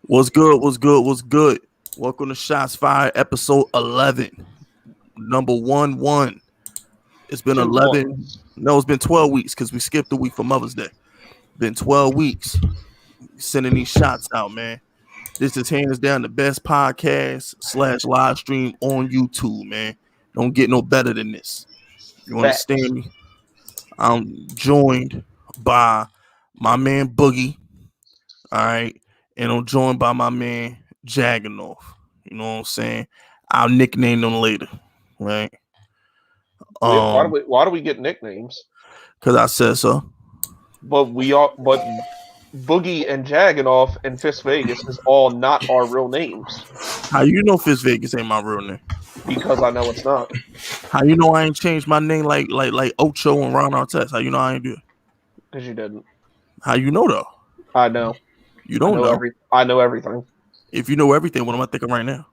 What's good? What's good? What's good? Welcome to Shots Fired, episode 11, number 1-1. It's been 11. No, it's been 12 weeks because we skipped a week for Mother's Day. Been 12 weeks sending these shots out, man. This is hands down the best podcast / live stream on YouTube, man. Don't get no better than this. You understand me? I'm joined by my man Boogie. All right. And I'm joined by my man Jagganoff. You know what I'm saying? I'll nickname them later, right? Why do we get nicknames? Because I said so. But Boogie and Jagganoff and Fisk Vegas is all not our real names. How you know Fisk Vegas ain't my real name? Because I know it's not. How you know I ain't changed my name like Ocho and Ron Artest? How you know I ain't do it? Because you didn't. How you know though? I know. You don't know. I know everything. If you know everything, what am I thinking right now?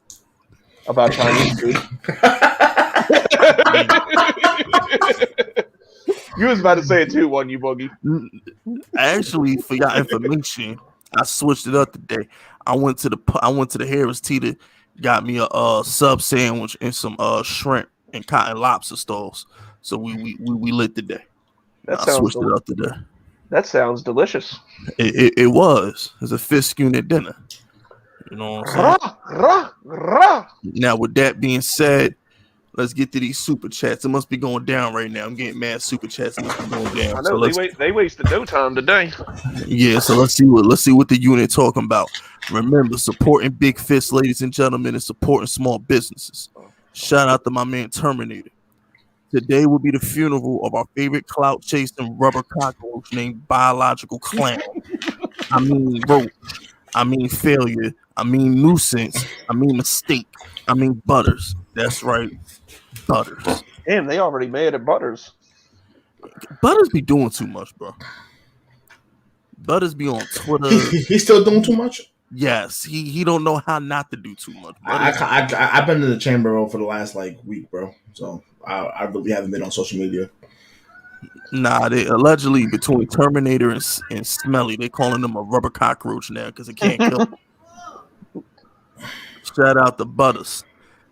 About Chinese food. You was about to say it too, wasn't you, Boogie? Actually, for your information, I switched it up today. I went to the Harris Teeter, got me a sub sandwich and some shrimp and cotton lobster stalls. So we lit today. I switched it up today. That sounds delicious. It was. It's a Fisk unit dinner. You know what I'm saying? Now, with that being said, let's get to these super chats. It must be going down right now. I'm getting mad super chats must be going down. I know they wasted no time today. Yeah, so let's see what the unit talking about. Remember, supporting big fists, ladies and gentlemen, and supporting small businesses. Shout out to my man Terminator. Today will be the funeral of our favorite clout chasing rubber cockroach named Biological Clown. I mean roach. I mean failure. I mean nuisance. I mean mistake. I mean Butters. That's right. Butters. Damn, they already mad at Butters. Butters be doing too much, bro. Butters be on Twitter. He's still doing too much? Yes. He don't know how not to do too much. I've been in the chamber for the last week, bro. So I really haven't been on social media. Nah, they allegedly between Terminator and Smelly, they calling them a rubber cockroach now because it can't kill them. Shout out to Butters.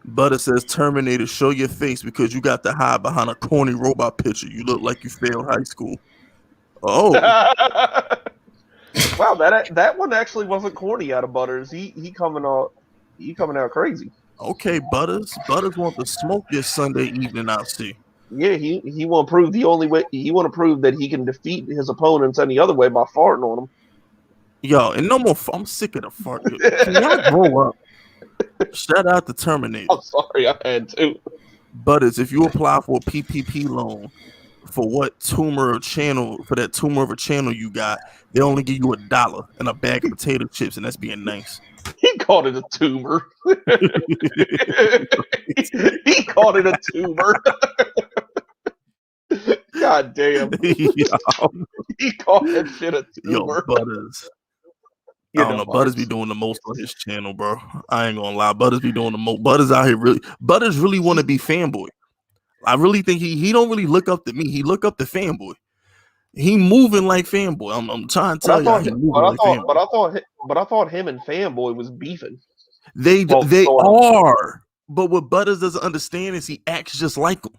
Butter says, Terminator, show your face because you got to hide behind a corny robot picture. You look like you failed high school. Oh. Wow, that one actually wasn't corny out of Butters. He coming out crazy. Okay, Butters. Butters want to smoke this Sunday evening, I see. Yeah, he want to prove the only way he want to prove that he can defeat his opponents any other way by farting on them. Yo, and no more. I'm sick of the fart. Can y'all grow up? Shout out to Terminator. I'm sorry, I had to. Butters, if you apply for a PPP loan for that tumor of a channel you got, they only give you $1 and a bag of potato chips, and that's being nice. He called it a tumor. He called it a tumor. God damn. He called that shit a tumor. Yo, Butters. I don't know. Butters be doing the most on his channel, bro. I ain't gonna lie. Butters be doing the most. Butters out here Butters really want to be fanboy. I really think he don't really look up to me. He look up to fanboy. He moving like fanboy. I'm trying to tell you. But I thought him and fanboy was beefing. They are. But what Butters doesn't understand is he acts just like him.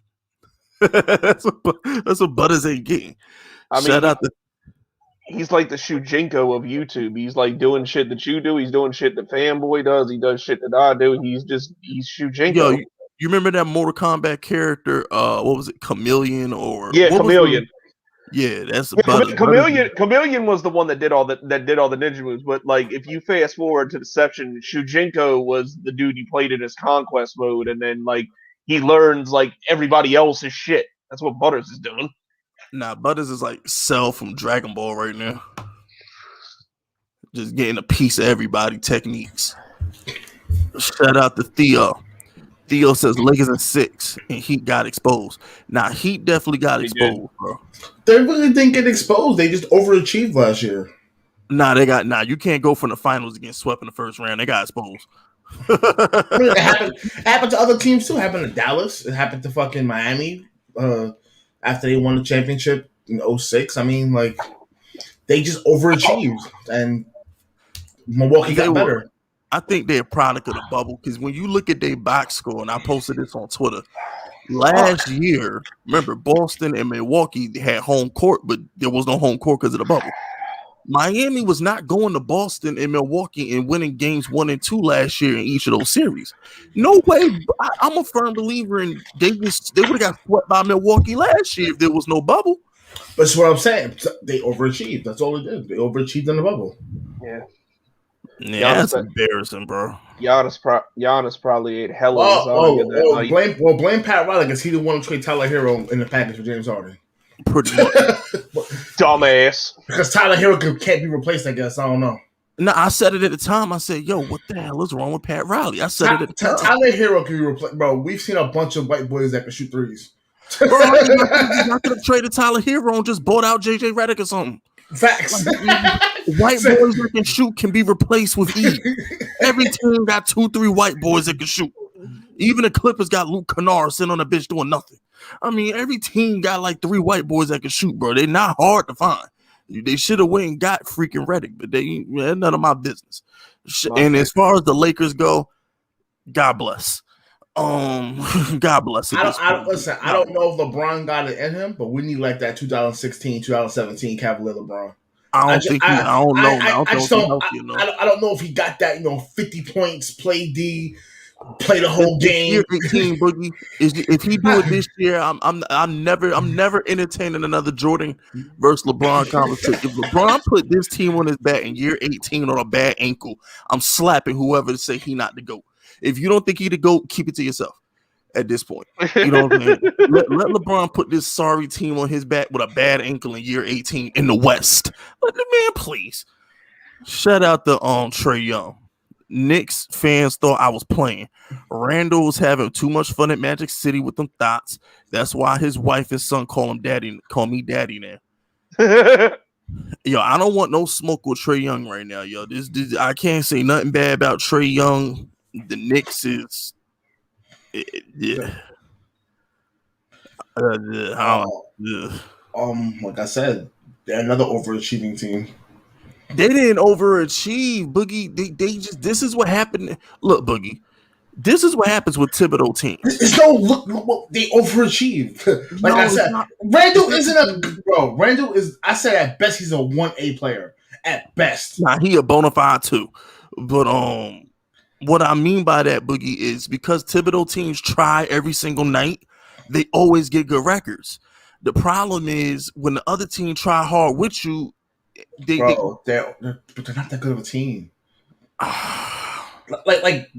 That's what Butters ain't getting. Shout out to. He's like the Shujinko of YouTube. He's like doing shit that you do. He's doing shit that fanboy does. He does shit that I do. He's Shujinko. Yo, you remember that Mortal Kombat character? What was it? Chameleon or Chameleon. Yeah, that's Chameleon was the one that did all the ninja moves. But like, if you fast forward to Deception, Shujinko was the dude he played in his conquest mode, and then like he learns like everybody else's shit. That's what Butters is doing. Nah, Butters is like Cell from Dragon Ball right now. Just getting a piece of everybody techniques. Shout out to Theo. Theo says Lakers in 6 and Heat got exposed. Now Heat definitely got exposed, bro. They really didn't get exposed. They just overachieved last year. You can't go from the finals and get swept in the first round. They got exposed. I mean, it happened to other teams too. It happened to Dallas. It happened to fucking Miami after they won the championship in 2006. I mean, like, they just overachieved. And Milwaukee got better. I think they're a product of the bubble because when you look at their box score, and I posted this on Twitter last year, remember Boston and Milwaukee had home court, but there was no home court because of the bubble. Miami was not going to Boston and Milwaukee and winning games 1 and 2 last year in each of those series. No way. I'm a firm believer in they would have got swept by Milwaukee last year if there was no bubble. That's what I'm saying. They overachieved. That's all they did. They overachieved in the bubble. Yeah, that's embarrassing, bro. Giannis probably ate hella lasagna that night. Blame Pat Riley because he didn't want to trade Tyler Hero in the package for James Harden. Pretty much. Dumbass. Because Tyler Hero can't be replaced, I guess. I don't know. No, I said it at the time. I said, yo, what the hell is wrong with Pat Riley? I said it at the time. Tyler Hero can be replaced. Bro, we've seen a bunch of white boys that can shoot threes. Bro, I could have traded Tyler Hero and just bought out JJ Redick or something. Facts. White boys that can shoot can be replaced with E. Every team got 2-3 white boys that can shoot. Even the Clippers got Luke Kennard sitting on the bench doing nothing. I mean, every team got like 3 white boys that can shoot, bro. They're not hard to find. They should have went and got freaking Redick, but they none of my business. And as far as the Lakers go, God bless. God bless. Listen, I don't know if LeBron got it in him, but we need like that 2016, 2017 Cavalier LeBron. I don't know if he got that, 50 points, play D, play the whole game. Year 18, Boogie. If he do it this year, I'm never entertaining another Jordan versus LeBron conversation. If LeBron put this team on his back in year 18 on a bad ankle, I'm slapping whoever to say he not the GOAT. If you don't think he the GOAT, keep it to yourself at this point. You know what I'm saying? Let LeBron put this sorry team on his back with a bad ankle in year 18 in the West. Let the man please. Shout out to Trae Young. Knicks fans thought I was playing. Randall was having too much fun at Magic City with them thoughts. That's why his wife and son call me daddy now. Yo, I don't want no smoke with Trae Young right now, yo. This I can't say nothing bad about Trae Young. The Knicks is yeah. Like I said, they're another overachieving team. They didn't overachieve, Boogie. They just this is what happened. Look, Boogie, this is what happens with Thibodeau teams. Look, they overachieved. Like I said, Randall isn't a bro. Randall is. I said at best he's a 1A player at best. Nah, he a bona fide too. But what I mean by that, Boogie, is because Thibodeau teams try every single night, they always get good records. The problem is when the other team try hard with you, they're not that good of a team. like,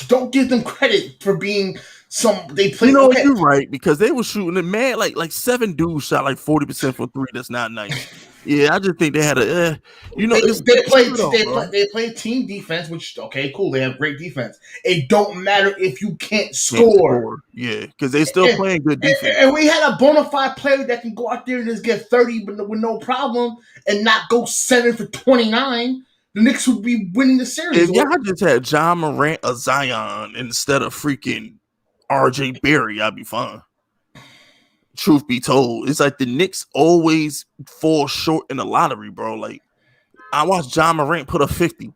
don't give them credit for being some. They play. Okay. You're right because they were shooting it, man. Like 7 dudes shot like 40% from 3. That's not nice. Yeah, I just think they had a. They play team defense, which okay, cool. They have great defense. It don't matter if you can't score. Yeah, because they still playing good defense. And we had a bona fide player that can go out there and just get 30 with no problem and not go 7 for 29. The Knicks would be winning the series. If y'all just had John Morant or Zion instead of freaking RJ Barry, I'd be fine. Truth be told, it's like the Knicks always fall short in the lottery, bro. Like I watched John Morant put up 50.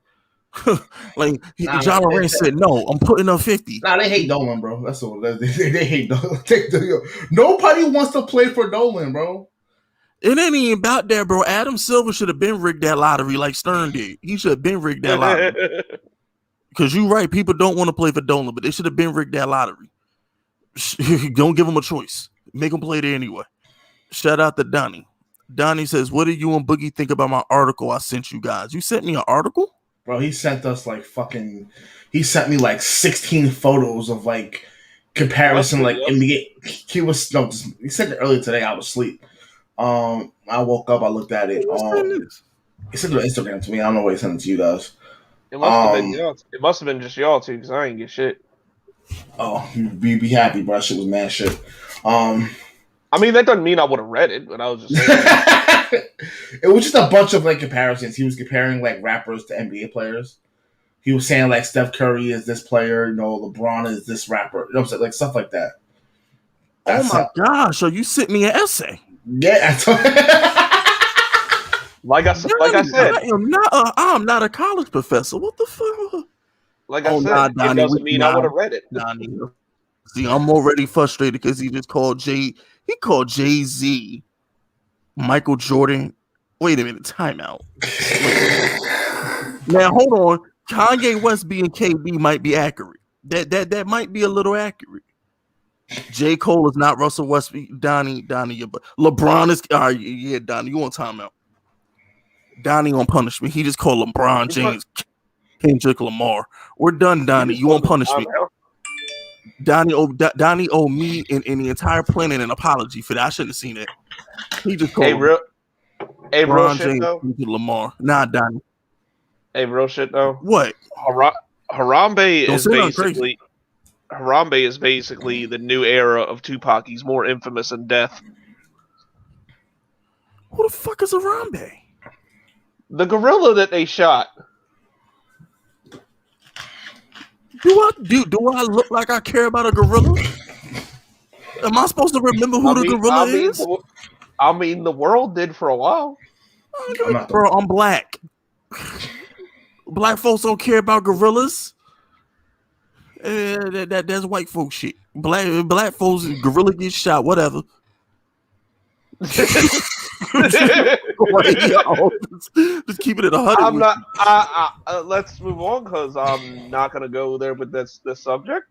John Morant said, "No, I'm putting up 50." Nah, they hate Dolan, bro. That's all. They hate Dolan. Nobody wants to play for Dolan, bro. It ain't even about that, bro. Adam Silver should have been rigged that lottery like Stern did. He should have been rigged that lottery. Because you're right, people don't want to play for Dolan, but they should have been rigged that lottery. Don't give them a choice. Make them play there anyway. Shout out to Donnie. Donnie says, what do you and Boogie think about my article I sent you guys? You sent me an article? Bro, he sent us he sent me like 16 photos of like comparison, like NBA. He sent it earlier today. I was asleep. I woke up, I looked at it. He sent it on Instagram to me. I don't know why he sent it to you guys. It must have been just y'all two because I ain't get shit. Oh, be happy, bro. That shit was mad shit. I mean, that doesn't mean I would have read it, but I was just saying. It was just a bunch of like comparisons. He was comparing like rappers to NBA players. He was saying like Steph Curry is this player, LeBron is this rapper. You know what I'm saying? Like stuff like that. Oh my gosh, so you sent me an essay. Yeah. Like I said, I'm not a college professor. What the fuck? Like I said, it doesn't mean I would have read it. See, I'm already frustrated because he just called Jay-Z Michael Jordan. Wait a minute, timeout. Now hold on. Kanye West being KB might be accurate. That might be a little accurate. J. Cole is not Russell Westbrook. Donnie, but LeBron is. All right, yeah, Donnie, you on timeout? Donnie on punishment. He just called LeBron James Kendrick Lamar. We're done, Donnie. You on punishment? Donnie owe me and the entire planet an apology for that. I shouldn't have seen that. He just called real LeBron shit James though. Lamar. Nah, Donnie. Hey, real shit though. What? Harambe is basically the new era of Tupac. He's more infamous in death. Who the fuck is Harambe? The gorilla that they shot. Do I look like I care about a gorilla? Am I supposed to remember who the gorilla is? The world did for a while. Bro, I'm black. Black folks don't care about gorillas. That's white folk shit. Black folks, gorilla get shot, whatever. Just keep it at 100. I'm not. Let's move on because I'm not gonna go there with this subject.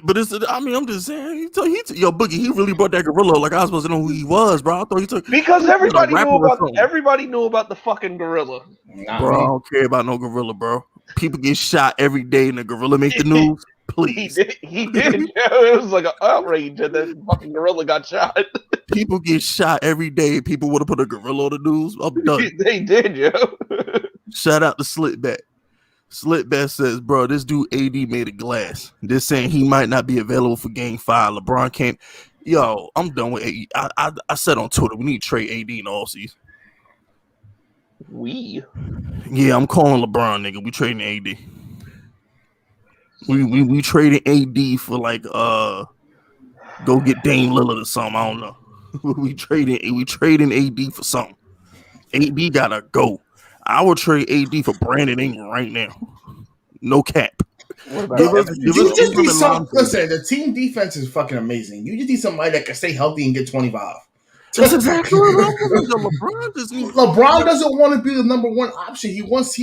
But I'm just saying. Yo, Boogie, he really brought that gorilla like I was supposed to know who he was, bro. I thought he took because everybody knew about the fucking gorilla. Bro, I don't care about no gorilla, bro. People get shot every day, and the gorilla make the news. Please, he did. It was like an outrage, and then fucking gorilla got shot. People get shot every day. People would have put a gorilla on the news. I'm done. They did, yo. Shout out to Slitback. Slitback says, bro, this dude AD made of glass. They're saying he might not be available for Game 5. LeBron can't. Yo, I'm done with AD. I said on Twitter, we need to trade AD in all season. Yeah, I'm calling LeBron, nigga. We trading AD. We traded AD for like go get Dame Lillard or something. I don't know. we trading AD for something. AD gotta go. I would trade AD for Brandon Ingram right now. No cap. Listen, the team defense is fucking amazing. You just need somebody that can stay healthy and get 25. That's exactly what LeBron doesn't want to be the number one option. He wants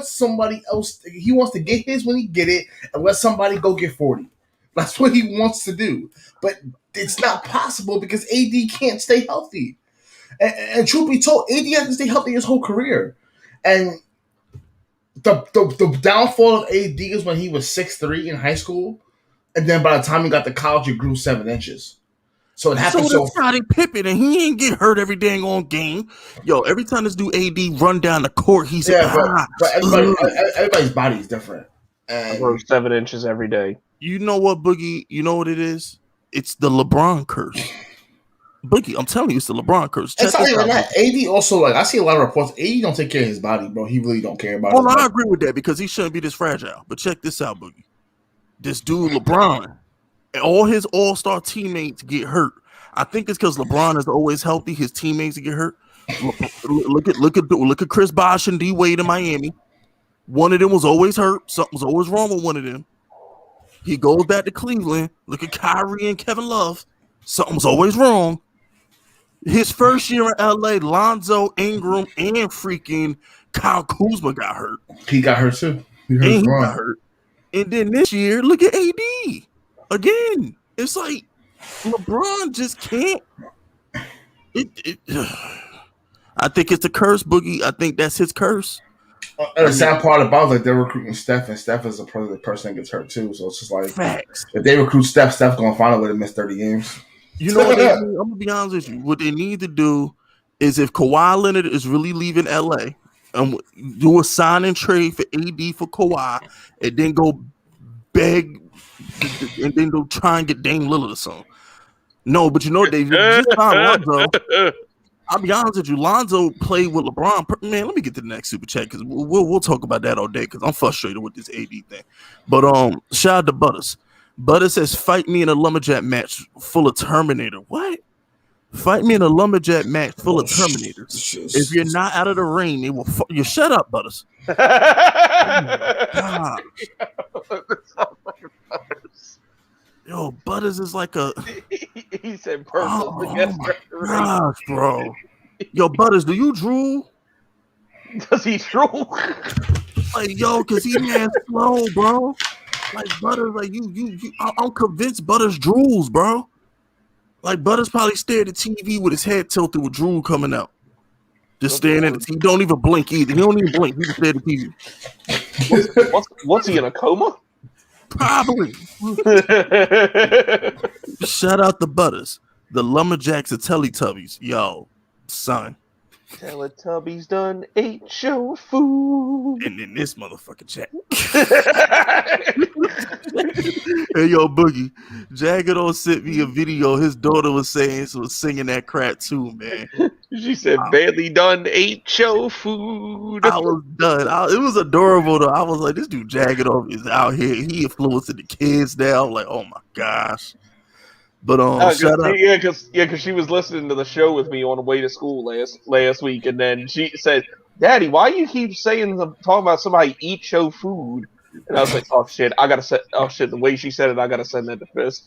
somebody else. He wants to get his when he get it and let somebody go get 40. That's what he wants to do. But it's not possible because AD can't stay healthy. And truth be told, AD has to stay healthy his whole career. And the downfall of AD is when he was 6'3" in high school, and then by the time he got to college, he grew 7 inches. So it happened. So Scottie Pippen, and he ain't get hurt every dang on game. Yo, every time this dude AD run down the court, he's but everybody's body is different. I grow 7 inches every day. You know what, Boogie? You know what it is? It's the LeBron curse. Boogie, I'm telling you, it's the LeBron curse. It's not even that. AD also, like, I see a lot of reports. AD don't take care of his body, bro. He really don't care about it. Well, I agree with that because he shouldn't be this fragile. But check this out, Boogie. This dude, LeBron, and all his all-star teammates get hurt. I think it's because LeBron is always healthy. His teammates get hurt. Look at Chris Bosh and D Wade in Miami. One of them was always hurt. Something was always wrong with one of them. He goes back to Cleveland. Look at Kyrie and Kevin Love. Something was always wrong. His first year in LA, Lonzo, Ingram, and freaking Kyle Kuzma got hurt. He got hurt too. He got hurt. And then this year, look at AD. Again, it's like LeBron just can't. I think it's a curse, Boogie. I think that's his curse. And the sad part about it, like they're recruiting Steph, and Steph is the person that gets hurt too. So it's just like facts. If they recruit Steph gonna find a way to miss 30 games. You know what I'm gonna be honest with you. What they need to do is if Kawhi Leonard is really leaving LA, do a sign and trade for AD for Kawhi, and then go beg, and then go try and get Dame Lillard or something. No, but you know they just signed Lonzo. I'll be honest with you, Lonzo played with LeBron. Man, let me get to the next super chat because we'll talk about that all day because I'm frustrated with this AD thing. But shout out to Butters. Butters says, "Fight me in a lumberjack match full of Terminator." What? Fight me in a lumberjack match full of Terminators. If you're not out of the ring, they will you shut up, Butters. God. Yo, Butters is like a. He said purple. Oh my gosh, bro. Yo, Butters, do you drool? Does he drool? Like, yo, cause he man slow, bro. Like Butters, like you. I'm convinced Butters drools, bro. Like Butters probably stared at TV with his head tilted with drool coming out. Just staring at the TV. Don't even blink either. He don't even blink. He just stare at the TV. What's he in a coma? Probably. Shout out to Butters. The Lumberjacks of Teletubbies. Yo, son. Teletubbies done ate your food. And then this motherfucking chat. Hey, yo, Boogie. Jagged sent me a video. His daughter was singing that crap too, man. She said, "Barely done ate your food." I was done. It was adorable though. I was like, this dude Jagged is out here. He influencing the kids now. I'm like, oh my gosh. But shout out. Because she was listening to the show with me on the way to school last week, and then she said, "Daddy, why you keep talking about somebody eat your food?" And I was like, "Oh shit, the way she said it, I gotta send that to Fisk."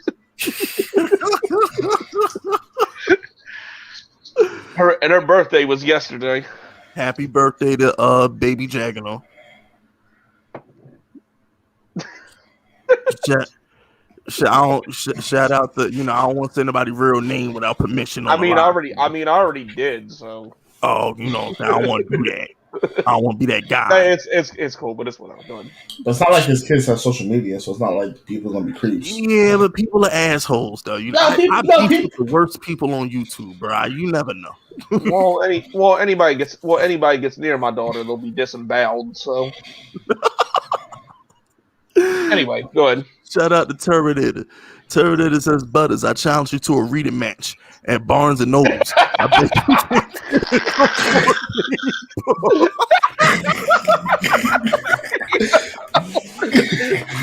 Her birthday was yesterday. Happy birthday to baby Jagano. Shout out to I don't want to say anybody's real name without permission. I already did. So. Oh, I don't want to do that. I don't want to be that guy. No, it's cool, but it's what I'm doing. But it's not like his kids have social media, so it's not like people are gonna be creeps. Yeah, but people are assholes, though. I beat the worst people on YouTube, bro. You never know. Anybody gets near my daughter, they'll be disemboweled. So. Anyway, go ahead. Shout out to Terminator. Terminator says, Butters, I challenge you to a reading match at Barnes and Nobles. I bet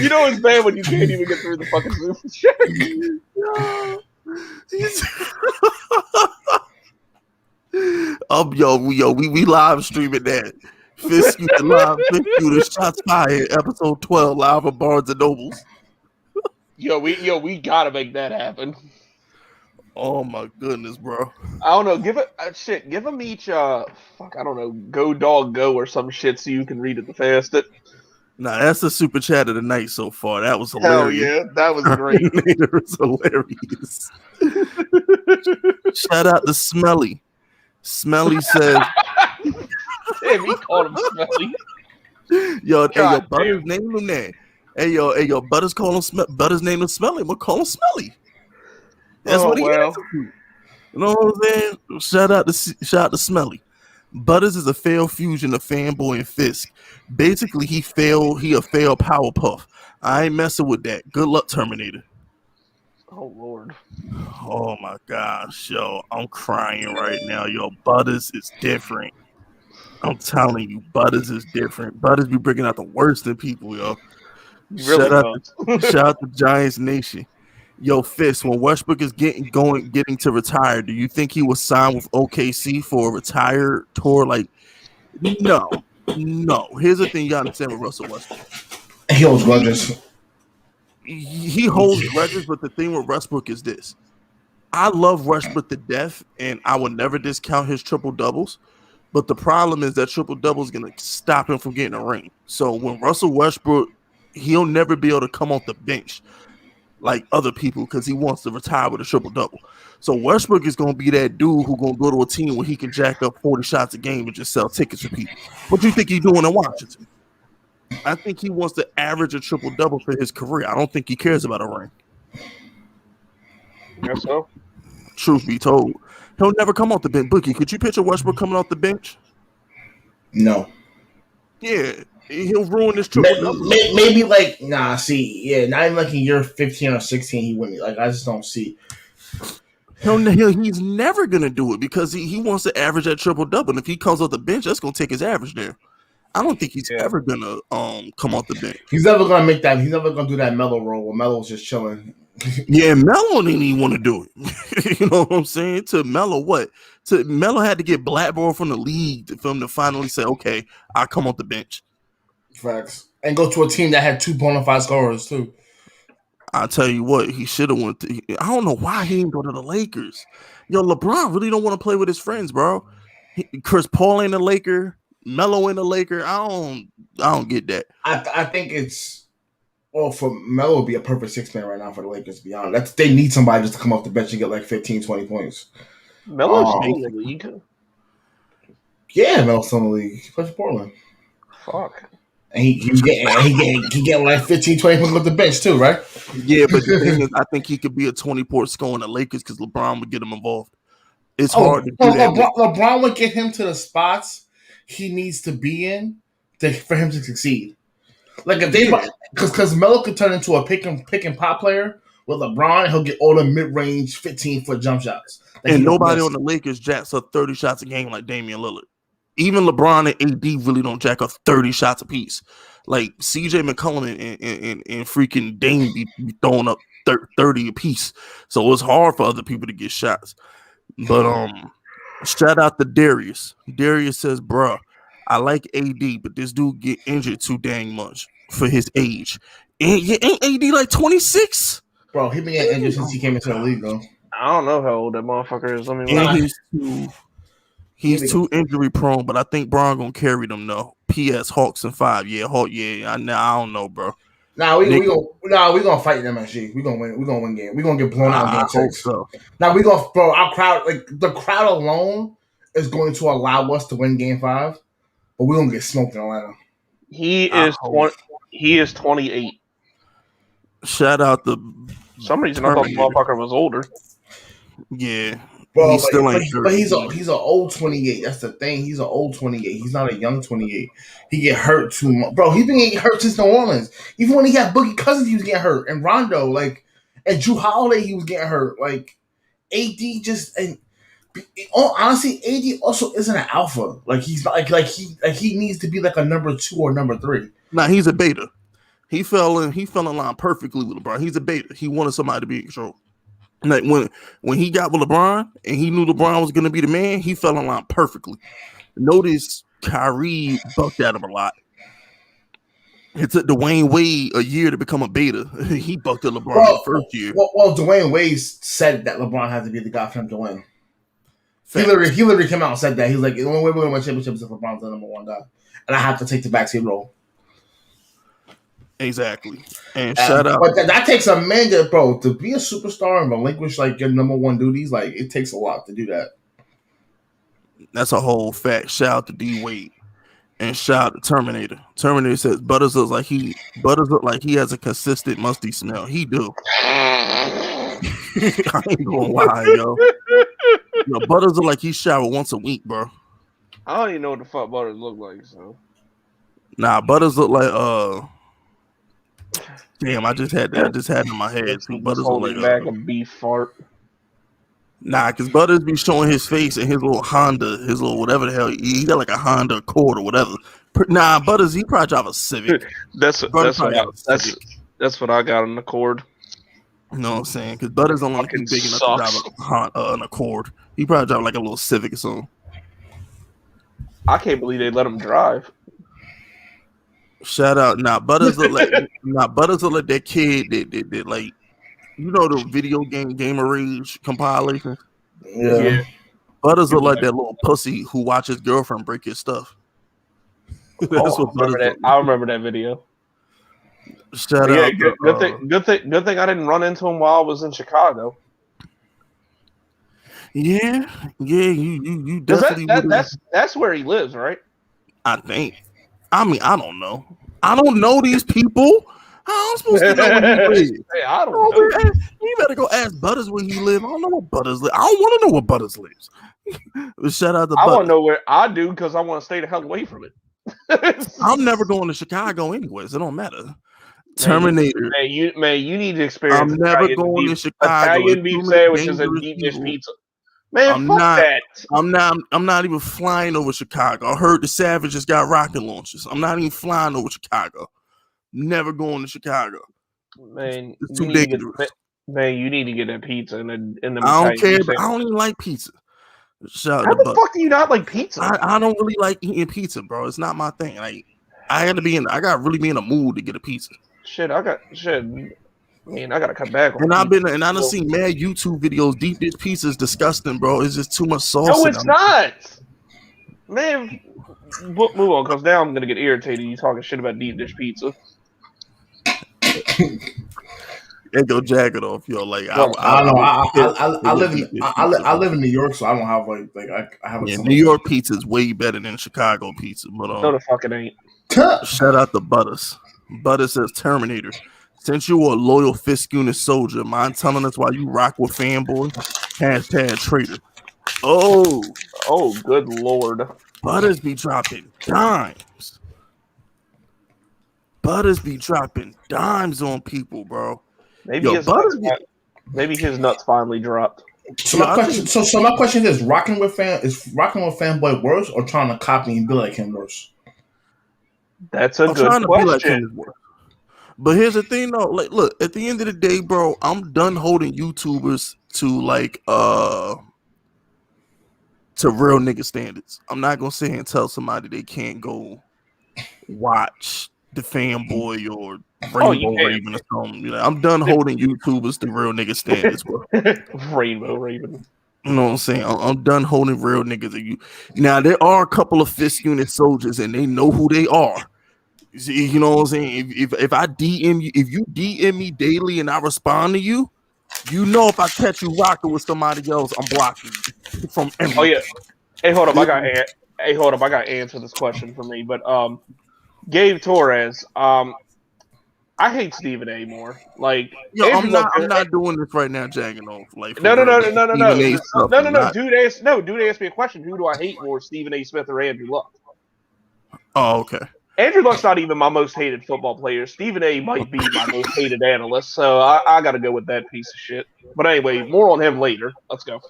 you know it's bad when you can't even get through the fucking Zoom chat. We live streaming that. Fisk you the Shots Fired episode 12 live at Barnes and Nobles. We gotta make that happen. Oh my goodness, bro. I don't know. Give them each I don't know, Go Dog Go or some shit so you can read it the fastest. Nah, that's the super chat of the night so far. That was hilarious. Hell yeah, that was great. It was hilarious. Shout out to Smelly. Smelly says damn, he called him Smelly. Yo, Butters name him that. Hey yo, Butters call him Butters name him Smelly. We'll call him Smelly. That's what he is. You know what I'm saying? Shout out to Smelly. Butters is a failed fusion of Fanboy and Fisk. Basically, he a failed Powerpuff. I ain't messing with that. Good luck, Terminator. Oh Lord. Oh my gosh, yo, I'm crying right now. Yo, Butters is different. I'm telling you, Butters is different. Butters be bringing out the worst in people, yo. Shout out to Giants Nation. Yo, Fisk, when Westbrook is getting to retire, do you think he will sign with OKC for a retired tour? Like, no. Here's the thing you gotta understand with Russell Westbrook. He holds grudges. He holds grudges, but the thing with Westbrook is this. I love Westbrook to death, and I will never discount his triple-doubles. But the problem is that triple-double is going to stop him from getting a ring. So when Russell Westbrook, he'll never be able to come off the bench like other people because he wants to retire with a triple-double. So Westbrook is going to be that dude who's going to go to a team where he can jack up 40 shots a game and just sell tickets for people. What do you think he's doing in Washington? I think he wants to average a triple-double for his career. I don't think he cares about a ring. Guess so. Truth be told. He'll never come off the bench. Bookie, could you picture Westbrook coming off the bench? No. Yeah. He'll ruin this triple-double. Maybe not even like in year 15 or 16 he wouldn't. Like, I just don't see. He's never going to do it because he wants to average that triple-double. And if he comes off the bench, that's going to take his average there. I don't think he's ever gonna come off the bench. He's never gonna make that. He's never gonna do that Melo role where Melo's just chilling. Yeah, Melo didn't even want to do it. You know what I'm saying? To Melo, Melo had to get blackballed from the league for him to finally say, "Okay, I come off the bench." Facts. And go to a team that had 2 bona fide scorers too. I'll tell you what, he should have went. I don't know why he didn't go to the Lakers. Yo, LeBron really don't want to play with his friends, bro. Chris Paul ain't a Laker, Melo ain't a Laker. I don't get that. I think it's for Melo would be a perfect 6-man right now for the Lakers. To be honest, they need somebody just to come off the bench and get like 15, 20 points. Melo's in the league. Yeah, Melo's in the league. He plays for Portland. Fuck. And he get like 15, 20 points off the bench too, right? Yeah, but the thing is, I think he could be a 20-point scorer in the Lakers because LeBron would get him involved. It's hard to do that. LeBron would get him to the spots he needs to be in for him to succeed. Like if they, because Melo could turn into a pick and pop player with LeBron, he'll get all the mid-range 15-foot jump shots. And nobody on the Lakers jacks up 30 shots a game like Damian Lillard. Even LeBron and AD really don't jack up 30 shots apiece. Like CJ McCollum and freaking Dame be throwing up 30 apiece. So it's hard for other people to get shots. But shout out to Darius. Darius says, "Bruh, I like AD, but this dude get injured too dang much for his age. And ain't AD like 26? Bro, he been getting injured since he came into the league, though. I don't know how old that motherfucker is. I mean, he's too injury prone, but I think Bron gonna carry them though. P.S. Hawks in 5. Yeah, I don't know, bro. We gonna fight them MSG. We gonna win. We gonna win game. We gonna get blown out in game 6. So. Now we gonna, bro. Our crowd, like the crowd alone, is going to allow us to win game 5, but we gonna get smoked in Atlanta. He is 28. Shout out to For some reason I thought the motherfucker was older. Yeah. Bro, he's an old 28. That's the thing. He's an old 28. He's not a young 28. He get hurt too much. Bro, he's been getting hurt since New Orleans. Even when he had Boogie Cousins, he was getting hurt. And Rondo, and Drew Holiday, he was getting hurt. AD just honestly, AD also isn't an alpha. He's not he needs to be like a number 2 or number 3. Nah, he's a beta. He fell in line perfectly with LeBron. He's a beta. He wanted somebody to be in control. Like when he got with LeBron and he knew LeBron was going to be the man, he fell in line perfectly. Notice Kyrie bucked at him a lot. It took Dwayne Wade a year to become a beta. He bucked at LeBron the first year. Well, Dwayne Wade said that LeBron had to be the guy for him to win. He literally came out and said that. He was like, the only way we're going to win championships is if LeBron's the number 1 guy. And I have to take the backseat role. Exactly. And shout out. But that takes a man to be a superstar and relinquish your number 1 duties. It takes a lot to do that. That's a whole fact. Shout out to D Wade. And shout out to Terminator. Terminator says Butters looks like he has a consistent musty smell. He do. I ain't gonna lie, yo. Butters look like he showered once a week, bro. I don't even know what the fuck Butters look like, so. Nah, Butters look like damn, I just had it in my head. So Butters look like bag of beef fart. Nah, because Butters be showing his face and his little Honda, his little whatever the hell. He got like a Honda Accord or whatever. Nah, Butters, he probably drive a Civic. That's what I got an Accord. You know what I'm saying? Because Butters don't like him big enough to drive an Accord. He probably drive like a little Civic or something. I can't believe they let him drive. Shout out. Butters look like that kid that like, the video game Gamer Rage compilation. Yeah. Butters look like that little pussy who watches girlfriend break his stuff. That's what Butters. I remember that video. Shout out. Good thing I didn't run into him while I was in Chicago. Yeah. You definitely. That's where he lives, right? I think. I mean, I don't know. I don't know these people. How am I supposed to know where he lives? Hey, I don't know. You better go ask Butters where he lives. I don't know where Butters lives. I don't want to know where Butters lives. Shout out to Butters. I want to know where I do because I want to stay the hell away from it. I'm never going to Chicago anyways. It don't matter. Terminator. Man, you need to experience. I'm never going to Chicago. Italian beef sandwiches and deep dish pizza. Man, that. I'm not even flying over Chicago. I heard the Savages got rocket launchers. I'm not even flying over Chicago. Never going to Chicago. Man, it's too dangerous. Man, you need to get that pizza and them I don't Italian care, beef but I sandwich. don't even like pizza. Shout out How to the Buck. fuck do you not like pizza? I don't really like eating pizza, bro. It's not my thing. Like I got really be in a mood to get a pizza. Shit, I gotta come back on. And I done Well, seen mad YouTube videos. Deep dish pizza is disgusting, bro. It's just too much sauce. no, in it's them. not. Man, move on, because now I'm gonna get irritated. You talking shit about deep dish pizza? It go jagged off, yo. Like I know. I live in New York, so I don't have I have. Yeah, New York pizza is way better than Chicago pizza. But No, the fuck it ain't. shout out to Butters. Butters says Terminator. Since you were a loyal Fisk unit soldier, mind telling us why you rock with fanboy? Hashtag traitor. Oh, good lord. Butters be dropping dimes. Butters be dropping dimes on people, bro. Maybe his nuts finally dropped. So my question is rocking with fanboy worse or trying to copy and be like him worse? That's a good question. But here's the thing though, like look, at the end of the day, bro, I'm done holding YouTubers to to real nigga standards. I'm not gonna sit here and tell somebody they can't go watch the fanboy or Rainbow Raven or something. You know, I'm done holding YouTubers to real nigga standards, bro. Rainbow Raven. You know what I'm saying? I'm done holding real niggas. Now there are a couple of Fisk unit soldiers, and they know who they are. You know what I'm saying? If I DM you, if you DM me daily and I respond to you, you know if I catch you rocking with somebody else, I'm blocking you from everything. Oh yeah. Hey, hold up. I got to answer this question for me. But Gabe Torres, I hate Stephen A. more. Like, yo, I'm not doing this right now, jagging off. Like, no. Dude, Dude asked me a question. Who do I hate more, Stephen A. Smith or Andrew Luck? Oh, okay. Andrew Luck's not even my most hated football player. Stephen A. might be my most hated analyst, so I got to go with that piece of shit. But anyway, more on him later. Let's go.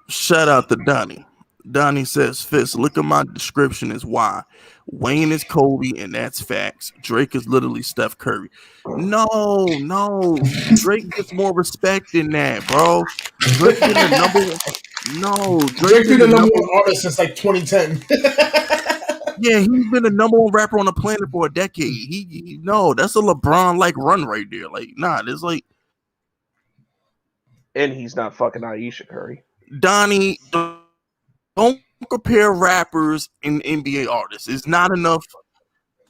Shout out to Donnie. Donnie says, Fitz, look at my description is why. Wayne is Kobe, and that's facts. Drake is literally Steph Curry. No. Drake gets more respect than that, bro. Drake been the number one. No, Drake been the number one artist since like 2010. Yeah, he's been the number one rapper on the planet for a decade. He that's a LeBron like run right there. Like, nah, it's like, and he's not fucking Aisha Curry. Donnie, don't compare rappers and NBA artists. It's not enough.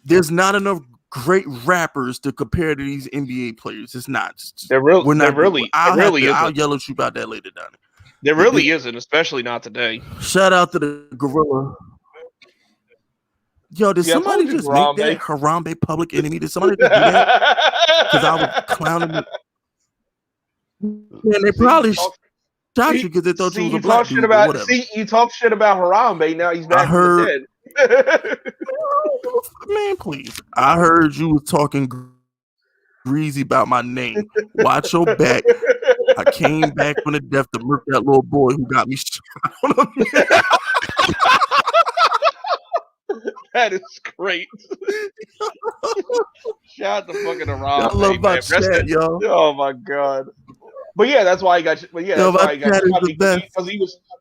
There's not enough great rappers to compare to these NBA players. It's not. I'll yell at you about that later, Donnie. There really isn't, especially not today. Shout out to the Gorilla. Yo, did somebody just make that Harambe Public Enemy? Did somebody just do that? Because I was clowning it. And they probably shot you because they thought you was a black dude. You talk shit about Harambe, now he's back from the dead. Man, please. I heard you was talking greasy about my name. Watch your back. I came back from the death to murk that little boy who got me shot. That is great. Shout out to fucking Harambe. I love my chat, yo. Oh my god. But yeah, that's why he got. But yeah, that's why he got shot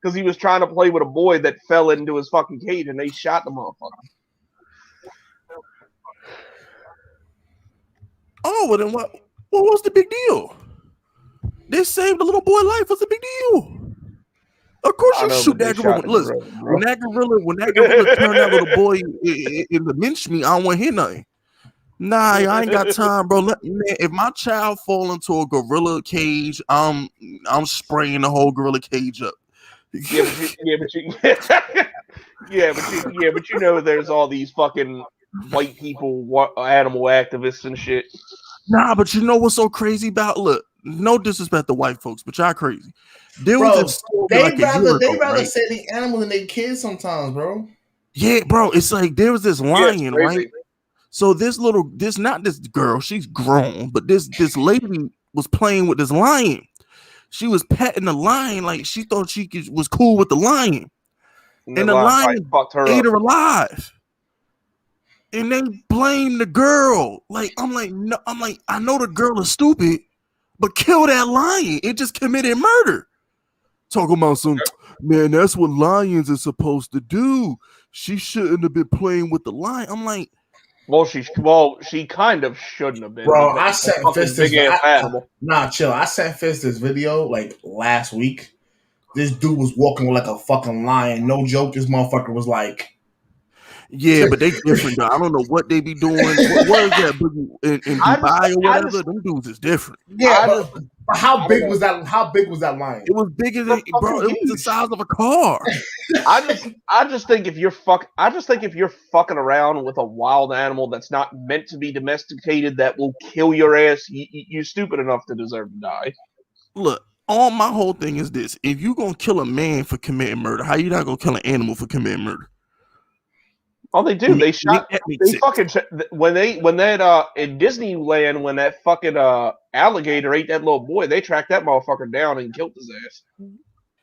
because he was trying to play with a boy that fell into his fucking cage and they shot the motherfucker. Oh, well then what was the big deal? They saved the little boy life. What's the big deal? Of course you shoot that gorilla. Listen, when that gorilla turned that little boy in the mince meat, I don't want to hear nothing. Nah, I ain't got time, bro. If my child fall into a gorilla cage, I'm spraying the whole gorilla cage up. But you know, there's all these fucking white people, animal activists and shit. Nah, but you know what's so crazy about? Look, no disrespect to white folks, but y'all crazy. They rather say the animal than they kids sometimes, bro. Yeah, bro. It's like there was this lion, right? So this not this girl, she's grown, but this lady was playing with this lion. She was petting the lion like she thought she was cool with the lion. And the lion ate her alive. And they blame the girl. Like, I'm like, I know the girl is stupid, but kill that lion. It just committed murder. Talking about some, man, that's what lions are supposed to do. She shouldn't have been playing with the lion. I'm like, she kind of shouldn't have been. Bro, I sent Fisk this animal. Nah, chill. I sent Fisk this video like last week. This dude was walking with like a fucking lion. No joke. This motherfucker was like, yeah, but they different though. I don't know what they be doing. What is that in Dubai or whatever? Them dudes is different. Yeah, but how big was that? How big was that lion? It was bigger than bro. It was the size of a car. I just think if you're fucking around with a wild animal that's not meant to be domesticated, that will kill your ass. You're stupid enough to deserve to die. Look, all my whole thing is this: if you gonna kill a man for committing murder, how you not gonna kill an animal for committing murder? Oh, they do. They shot. They fucking when that in Disneyland when that fucking alligator ate that little boy, they tracked that motherfucker down and killed his ass.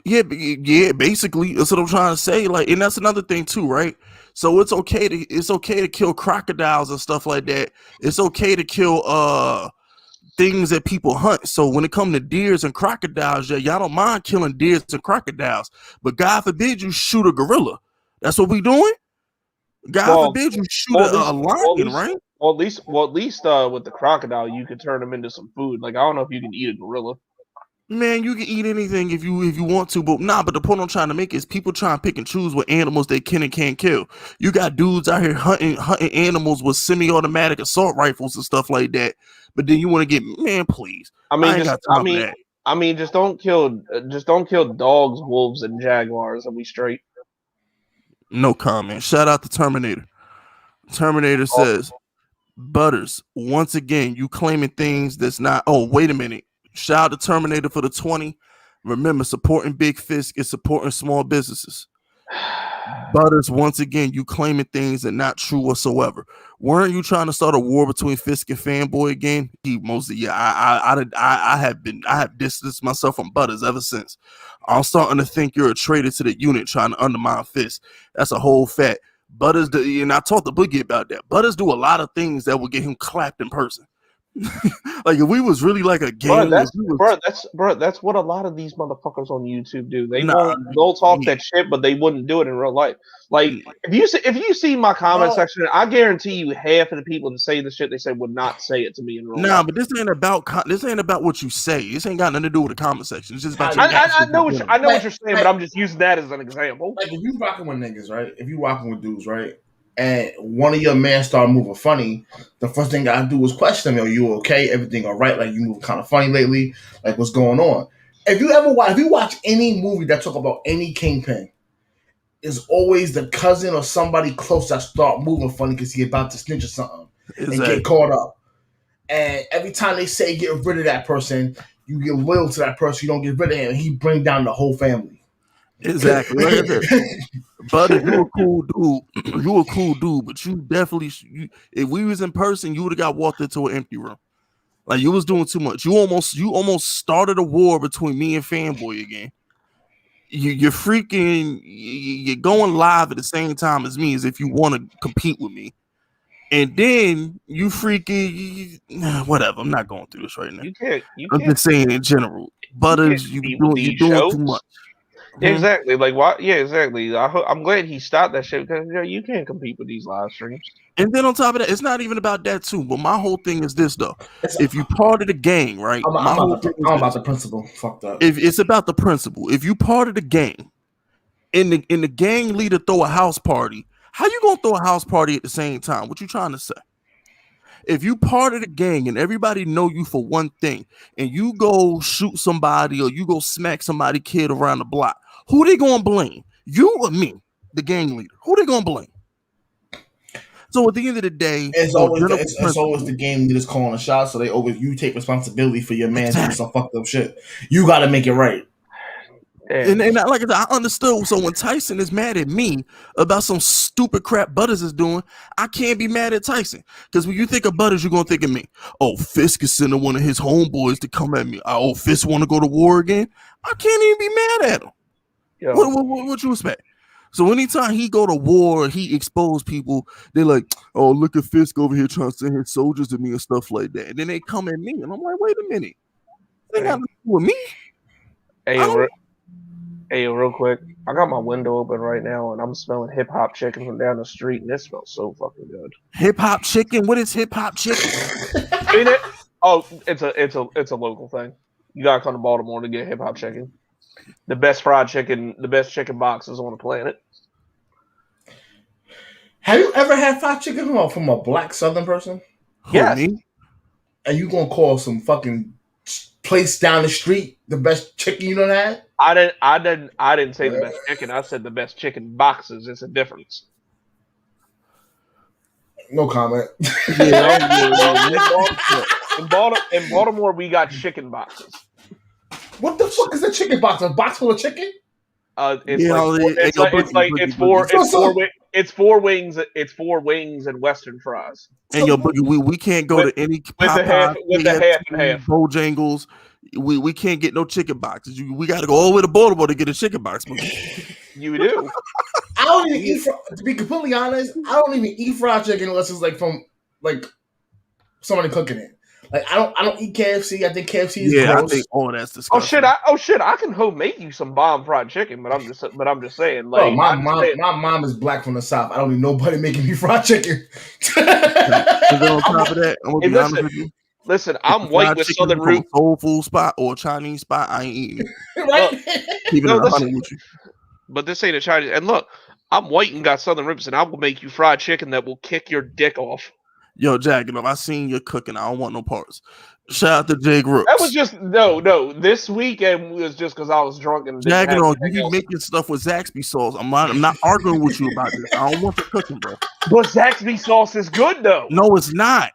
Yeah, basically that's what I'm trying to say. Like, and that's another thing too, right? So it's okay to kill crocodiles and stuff like that. It's okay to kill things that people hunt. So when it comes to deers and crocodiles, y'all don't mind killing deers and crocodiles, but God forbid you shoot a gorilla. That's what we doing. God forbid you shoot a lion, right? Well, at least with the crocodile, you could turn them into some food. Like, I don't know if you can eat a gorilla. Man, you can eat anything if you want to, but But the point I'm trying to make is people trying to pick and choose what animals they can and can't kill. You got dudes out here hunting animals with semi-automatic assault rifles and stuff like that. But then you want to get please. Just don't kill dogs, wolves, and jaguars, and we straight. No comment. Shout out to Terminator. Terminator says, Butters, once again, you claiming things that's not. Oh, wait a minute. Shout out to Terminator for the 20. Remember, supporting Big Fisk is supporting small businesses. Butters, once again, you claiming things that are not true whatsoever. Weren't you trying to start a war between Fisk and Fanboy again? I have distanced myself from Butters ever since. I'm starting to think you're a traitor to the unit trying to undermine Fisk. That's a whole fact. Butters, and I talked to Boogie about that. Butters do a lot of things that will get him clapped in person. Like if we was really like a game, that's what a lot of these motherfuckers on YouTube do. They'll talk that shit, but they wouldn't do it in real life. Like if you see my comment section, I guarantee you half of the people that say the shit they say would not say it to me in real life. But this ain't about what you say. This ain't got nothing to do with the comment section. It's just about I know what you're saying, but I'm just using that as an example. Like if you rocking with niggas, right? If you rocking with dudes, right? And one of your men start moving funny, the first thing I do is question them. Are you okay? Everything all right? Like you move kind of funny lately? Like what's going on? If you watch any movie that talk about any kingpin, it's always the cousin or somebody close that start moving funny because he about to snitch or something and get caught up. And every time they say get rid of that person, you get loyal to that person. You don't get rid of him. And he bring down the whole family. Exactly. But if you a cool dude, but you definitely, if we was in person, you would have got walked into an empty room. Like you was doing too much. You almost started a war between me and Fanboy again. You're going live at the same time as me as if you want to compete with me. And then you whatever. I'm not going through this right now. I'm just saying in general. Butters, you're doing too much. Exactly. Like why? Yeah, exactly. I'm glad he stopped that shit because you can't compete with these live streams. And then on top of that, it's not even about that too. But my whole thing is this though: if you part of the gang, right? I'm about the principle. Fuck that. If it's about the principle, if you part of the gang, and the gang leader throw a house party, how you gonna throw a house party at the same time? What you trying to say? If you part of the gang and everybody know you for one thing, and you go shoot somebody or you go smack somebody kid around the block, who they gonna blame? You or me, the gang leader? Who they gonna blame? So at the end of the day, it's always the game leaders calling the shots. So you take responsibility for your man doing some fucked up shit. You got to make it right. And like I said, I understood. So when Tyson is mad at me about some stupid crap Butters is doing, I can't be mad at Tyson. Because when you think of Butters, you're going to think of me. Oh, Fisk is sending one of his homeboys to come at me. Oh, Fisk want to go to war again? I can't even be mad at him. Yeah. What you expect? So anytime he go to war, he expose people, they're like, oh, look at Fisk over here trying to send his soldiers to me and stuff like that. And then they come at me, and I'm like, wait a minute. They got to do with me. Hey, real quick. I got my window open right now, and I'm smelling hip hop chicken from down the street, and it smells so fucking good. Hip hop chicken? What is hip hop chicken? Ain't it? Oh, it's a local thing. You gotta come to Baltimore to get hip hop chicken. The best fried chicken, the best chicken boxes on the planet. Have you ever had fried chicken from a black Southern person? Yes. Me? And you gonna call some fucking place down the street the best chicken you done had? I didn't say the best chicken. I said the best chicken boxes. It's a difference. No comment. In Baltimore, we got chicken boxes. What the fuck is a chicken box? A box full of chicken? It's four wings and Western fries. And we can't go to any with the half and half. Bojangles. We can't get no chicken boxes. We got to go all the way to Baltimore to get a chicken box. You do. I don't even eat. To be completely honest, I don't even eat fried chicken unless it's from somebody cooking it. I don't eat KFC. I think KFC is gross. I think that's disgusting. Oh shit! I can make you some bomb fried chicken, but I'm just saying. My mom is black from the South. I don't need nobody making me fried chicken. On top of that, I'm gonna be honest with you. Listen, I'm white with southern roots. Soul food spot or a Chinese spot, I ain't eating it. Right? With you. But this ain't a Chinese. And look, I'm white and got southern roots, and I will make you fried chicken that will kick your dick off. Yo, Jack, I seen you cooking. I don't want no parts. Shout out to Jake Rooks. That was just no. This weekend was just because I was drunk and Jagging on. You be making stuff with Zaxby sauce. I'm not arguing with you about this. I don't want the cooking, bro. But Zaxby sauce is good though. No, it's not.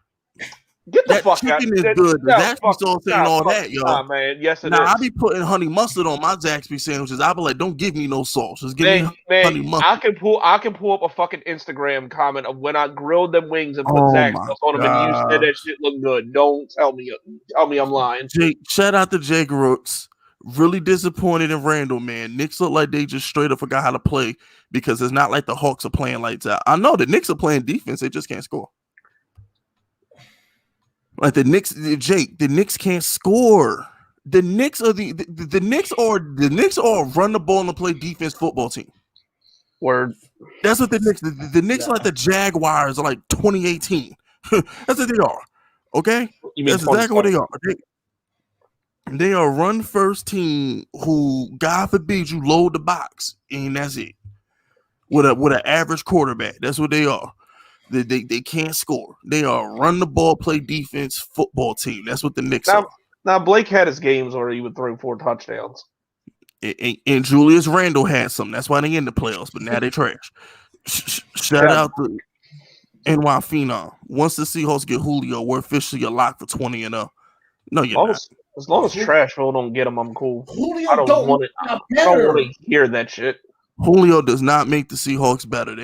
Get the fuck out. Chicken is good. The Zaxby sauce ain't all that, yo. Nah, man. Yes, it is. I be putting honey mustard on my Zaxby sandwiches. I be like, don't give me no sauce. Just give me honey mustard. I can pull up a fucking Instagram comment of when I grilled them wings and put Zaxby sauce on them, and you said that shit looked good. Don't tell me I'm lying. Shout out to Jake Rooks. Really disappointed in Randall, man. Knicks look like they just straight up forgot how to play because it's not like the Hawks are playing lights out. I know the Knicks are playing defense. They just can't score. Like the Knicks, Jake, the Knicks can't score. The Knicks are the Knicks are run the ball and play defense football team. Word. That's what the Knicks are like the Jaguars are like 2018. That's what they are. Okay? That's exactly what they are. They are a run first team who, God forbid, you load the box and that's it. With an average quarterback. That's what they are. They can't score. They are run the ball, play defense football team. That's what the Knicks are. Now Blake had his games where he would throw 4 touchdowns. And Julius Randle had some. That's why they in the playoffs, but now they trash. Shout out to NY Phenom. Once the Seahawks get Julio, we're officially a lock for 20-0. No, you're not. As long as Trashville don't get him, I'm cool. Julio I don't want to hear that shit. Julio does not make the Seahawks better.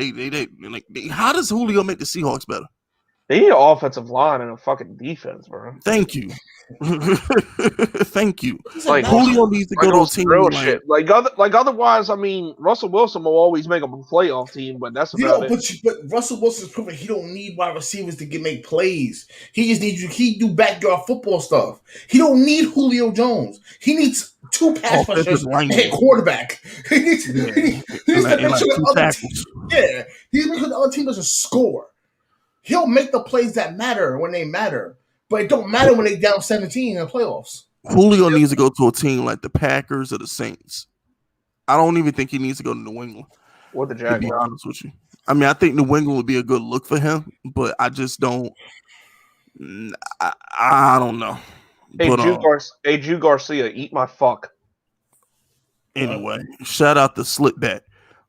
How does Julio make the Seahawks better? They need an offensive line and a fucking defense, bro. Thank you. Thank you. Like Julio needs to go to a team shit. Otherwise, I mean, Russell Wilson will always make a playoff team, but that's about it. But Russell Wilson's proven he don't need wide receivers to make plays. He just needs you. He do backyard football stuff. He don't need Julio Jones. He needs 2 pass rushers and a quarterback. He needs to make sure the other team. He needs to make sure the other team doesn't score. He'll make the plays that matter when they matter, but it don't matter when they down 17 in the playoffs. Julio needs to go to a team like the Packers or the Saints. I don't even think he needs to go to New England. Or the Jaguars. To be honest with you, I mean, I think New England would be a good look for him, but I just don't. I don't know. Hey, Jew Garcia, eat my fuck. Anyway, shout out to Slipback.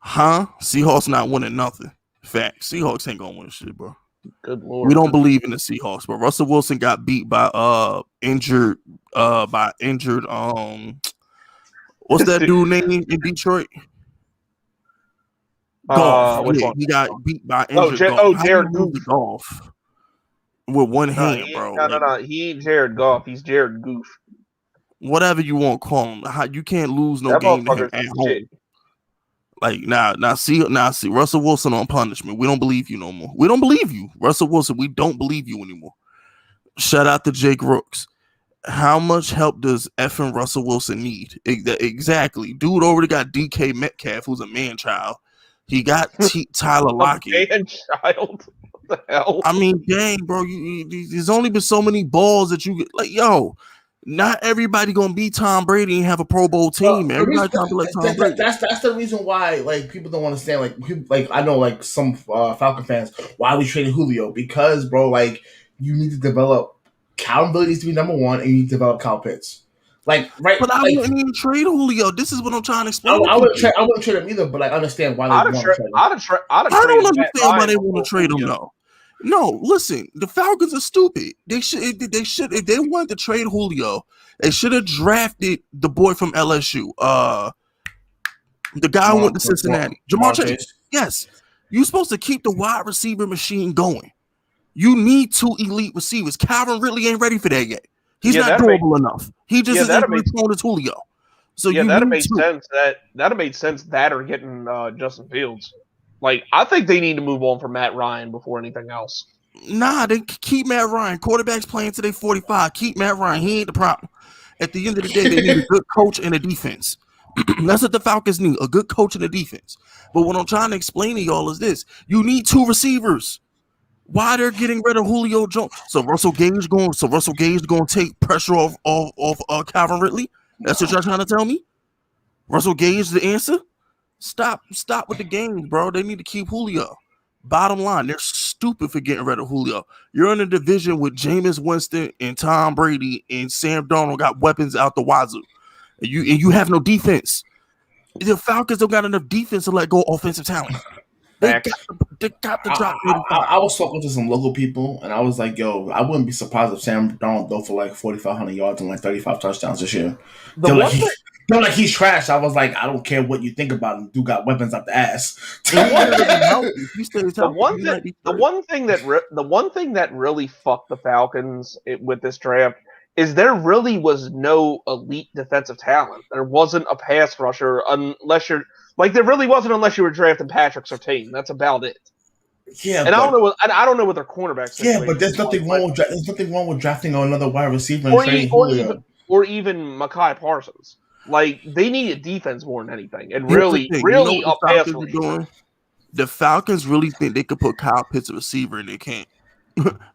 Seahawks not winning nothing. Fact, Seahawks ain't gonna win shit, bro. Good Lord. We don't believe in the Seahawks, but Russell Wilson got beat by injured what's that dude name in Detroit? Golf. He got beat by injured Golf. Jared Goff with one hand, bro. No. He ain't Jared Goff. He's Jared Goof. Whatever you want to call him. You can't lose no game to him at home. Shit. Like see Russell Wilson on punishment. We don't believe you no more. We don't believe you, Russell Wilson. We don't believe you anymore. Shout out to Jake Rooks. How much help does effing Russell Wilson need? Exactly. Dude already got DK Metcalf, who's a man child. He got Tyler Lockett. Man child. What the hell? I mean, dang, bro. There's only been so many balls that you get. Like, yo, not everybody gonna be Tom Brady and have a Pro Bowl team. Everybody trying to be like Tom Brady. That's the reason why like people don't understand. Like I know like some Falcon fans why we traded Julio, because bro, like you need to develop Cal abilities to be number one, and you need to develop Kyle Pitts. Like right, but I like, wouldn't even trade Julio. This is what I'm trying to explain. I wouldn't trade him either, but I understand why they want to trade him. I don't understand why they want to trade him though. No, listen, the Falcons are stupid. They should if they wanted to trade Julio, they should have drafted the boy from LSU. The guy who went to Cincinnati. Jamar Chase. Yes. You're supposed to keep the wide receiver machine going. You need 2 elite receivers. Calvin Ridley ain't ready for that yet. He's not durable enough. He just isn't as prone as Julio. So that'd make sense. That'd make sense. That or getting Justin Fields. Like, I think they need to move on from Matt Ryan before anything else. Nah, they keep Matt Ryan. Quarterbacks playing till they 45. Keep Matt Ryan. He ain't the problem. At the end of the day, they need a good coach and a defense. That's what the Falcons need, a good coach and a defense. But what I'm trying to explain to y'all is this. You need 2 receivers. Why they're getting rid of Julio Jones? So Russell Gage going to take pressure off Calvin Ridley? That's what y'all trying to tell me? Russell Gage the answer? Stop with the games, bro. They need to keep Julio. Bottom line, they're stupid for getting rid of Julio. You're in a division with Jameis Winston and Tom Brady and Sam Darnold got weapons out the wazoo. And you have no defense. The Falcons don't got enough defense to let go offensive talent. They got to drop. I was talking to some local people, and I was like, "Yo, I wouldn't be surprised if Sam Darnold go for like 4,500 yards and like 35 touchdowns this year." They're like he's trash. I was like, I don't care what you think about him. Dude got weapons up the ass. The one thing that really fucked the Falcons with this draft is there really was no elite defensive talent. There wasn't a pass rusher unless you're like there really wasn't unless you were drafting Patrick Surtain. That's about it. Yeah, and I don't know what their cornerbacks. Yeah, but there's nothing wrong with drafting another wide receiver or even Mekhi Parsons. Like they need a defense more than anything, and really up pass rush. The Falcons really think they could put Kyle Pitts a receiver, and they can't.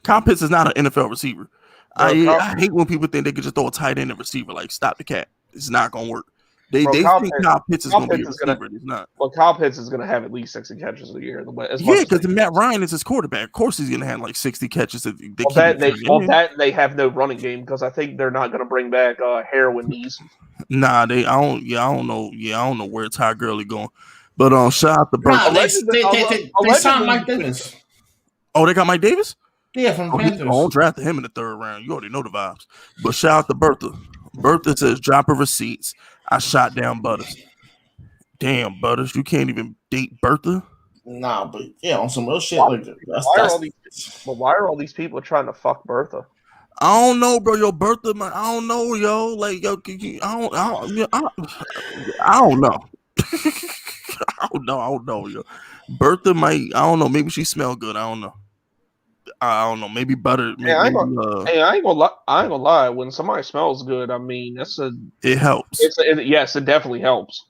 Kyle Pitts is not an NFL receiver. I hate when people think they could just throw a tight end and receiver. Like, stop the cat. It's not going to work. They think Kyle Pitts is going to be a receiver. It's not. Well, Kyle Pitts is going to have at least 60 catches a year. Yeah, because Matt Ryan is his quarterback. Of course he's going to have like 60 catches. They have no running game because I think they're not going to bring back heroin knees. Nah, I don't know where Ty Gurley going. But shout out to Burke. They signed Mike Davis. Oh, they got Mike Davis? Yeah, from the Panthers. I don't draft him in the 3rd round. You already know the vibes. But shout out to Bertha. Bertha says, drop of receipts. I shot down Butters. Damn, Butters, you can't even date Bertha? Nah, but yeah, on some real shit. Why are all these people trying to fuck Bertha? I don't know, bro. Yo, Bertha, man, I don't know, yo. Like, yo, I don't know. I don't know, yo. Bertha might, I don't know. Maybe she smell good. I don't know. Maybe butter. Maybe, I ain't gonna lie. When somebody smells good, I mean, it helps. Yes, it definitely helps.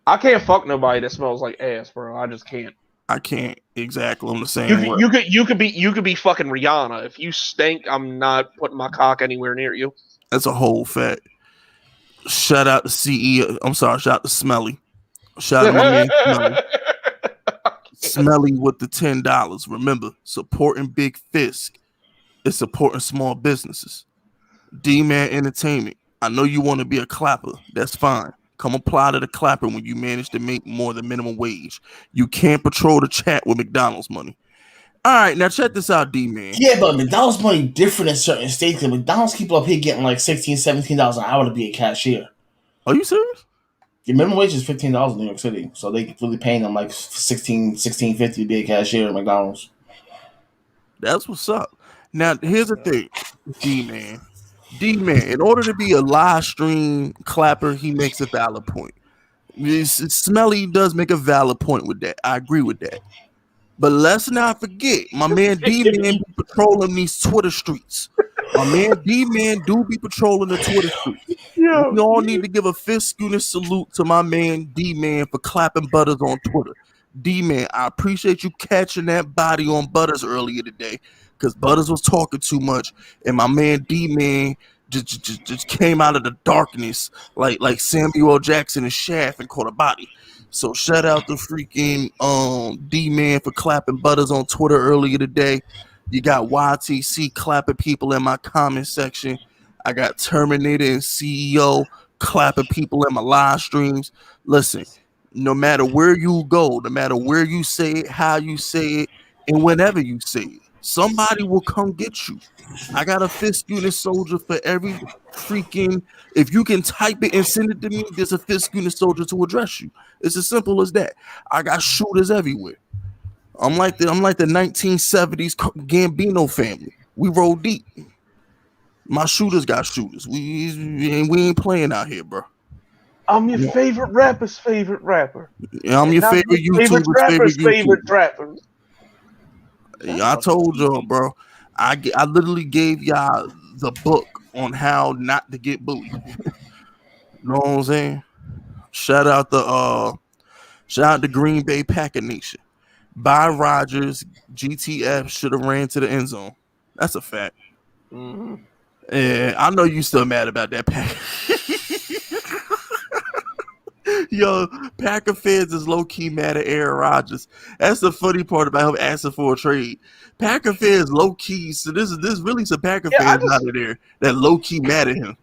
I can't fuck nobody that smells like ass, bro. I just can't. I can't. Exactly. I'm the same. You could be fucking Rihanna. If you stink, I'm not putting my cock anywhere near you. That's a whole fact. Shout out to CEO. I'm sorry. Shout out to Smelly. Shout out to my man Smelly. Smelly with the $10. Remember, supporting Big Fisk is supporting small businesses. D-Man Entertainment. I know you want to be a clapper. That's fine. Come apply to the clapper when you manage to make more than minimum wage. You can't patrol the chat with McDonald's money. All right, now check this out, D-Man. Yeah, but McDonald's money different in certain states. Because McDonald's people up here getting like $16, $17 an hour to be a cashier. Are you serious? Your minimum wage is $15 in New York City, so they really paying them like $16.50 to be a cashier at McDonald's. That's what's up. Now, here's the thing, D-Man. D-Man, in order to be a live stream clapper, he makes a valid point. Smelly does make a valid point with that. I agree with that. But let's not forget, my man D-Man be patrolling these Twitter streets. My man D-Man do be patrolling the Twitter streets. Yeah. We all need to give a Fisk unit salute to my man D-Man for clapping Butters on Twitter. D-Man, I appreciate you catching that body on Butters earlier today because Butters was talking too much, and my man D-Man just came out of the darkness like Samuel L. Jackson and Shaft and caught a body. So shout out to freaking D-Man for clapping Butters on Twitter earlier today. You got YTC clapping people in my comment section. I got Terminator and CEO clapping people in my live streams. Listen, no matter where you go, no matter where you say it, how you say it, and whenever you say it, somebody will come get you. I got a Fisk unit soldier for every freaking. If you can type it and send it to me, there's a Fisk unit soldier to address you. It's as simple as that. I got shooters everywhere. I'm like the 1970s Gambino family. We roll deep. My shooters got shooters. We ain't playing out here, bro. I'm your favorite rapper's favorite rapper. Yeah, I'm your favorite YouTuber's favorite rapper. Yeah, I told y'all, bro. I literally gave y'all the book on how not to get bullied. You know what I'm saying? Shout out to Green Bay Packer Nation. By Rodgers, GTF should have ran to the end zone. That's a fact. Mm-hmm. And I know you still mad about that pack. Yo, Packer fans is low-key mad at Aaron Rodgers. That's the funny part about him asking for a trade. Packer fans low-key, so there's really some Packer fans out of there that low-key mad at him.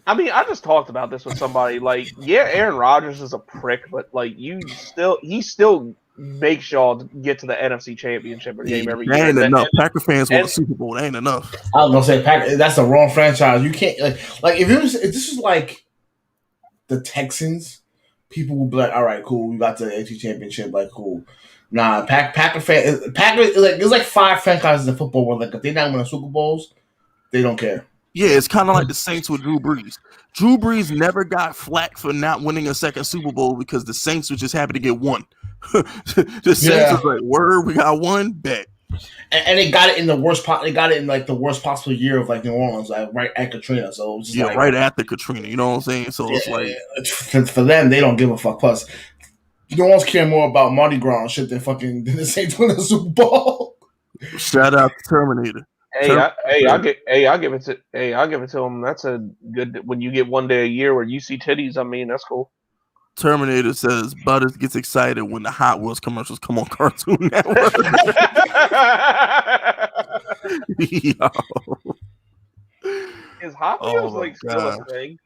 I mean, I just talked about this with somebody. Like, yeah, Aaron Rodgers is a prick, but like, he still makes y'all get to the NFC Championship game every year. That ain't enough. Packer fans want the Super Bowl. That ain't enough. I was gonna say, Packer. That's the wrong franchise. You can't like if this is like the Texans, people will be like, all right, cool, we got to the NFC Championship, like cool. Nah, Packer like there's like 5 franchises in football where like if they not win Super Bowls, they don't care. Yeah, it's kind of like the Saints with Drew Brees. Drew Brees never got flack for not winning a second Super Bowl because the Saints were just happy to get one. The Saints was like, word, we got one, bet. And they got it in the worst they got it in like the worst possible year of like New Orleans, like right at Katrina. So it was just right after Katrina, you know what I'm saying? So it's like for them, they don't give a fuck. Plus, New Orleans care more about Mardi Gras and shit than the Saints winning the Super Bowl. Shout out to Terminator. I'll give it to him. That's a good when you get one day a year where you see titties. I mean, that's cool. Terminator says Butters gets excited when the Hot Wheels commercials come on Cartoon Network. Yo. Is Hot Wheels still a thing?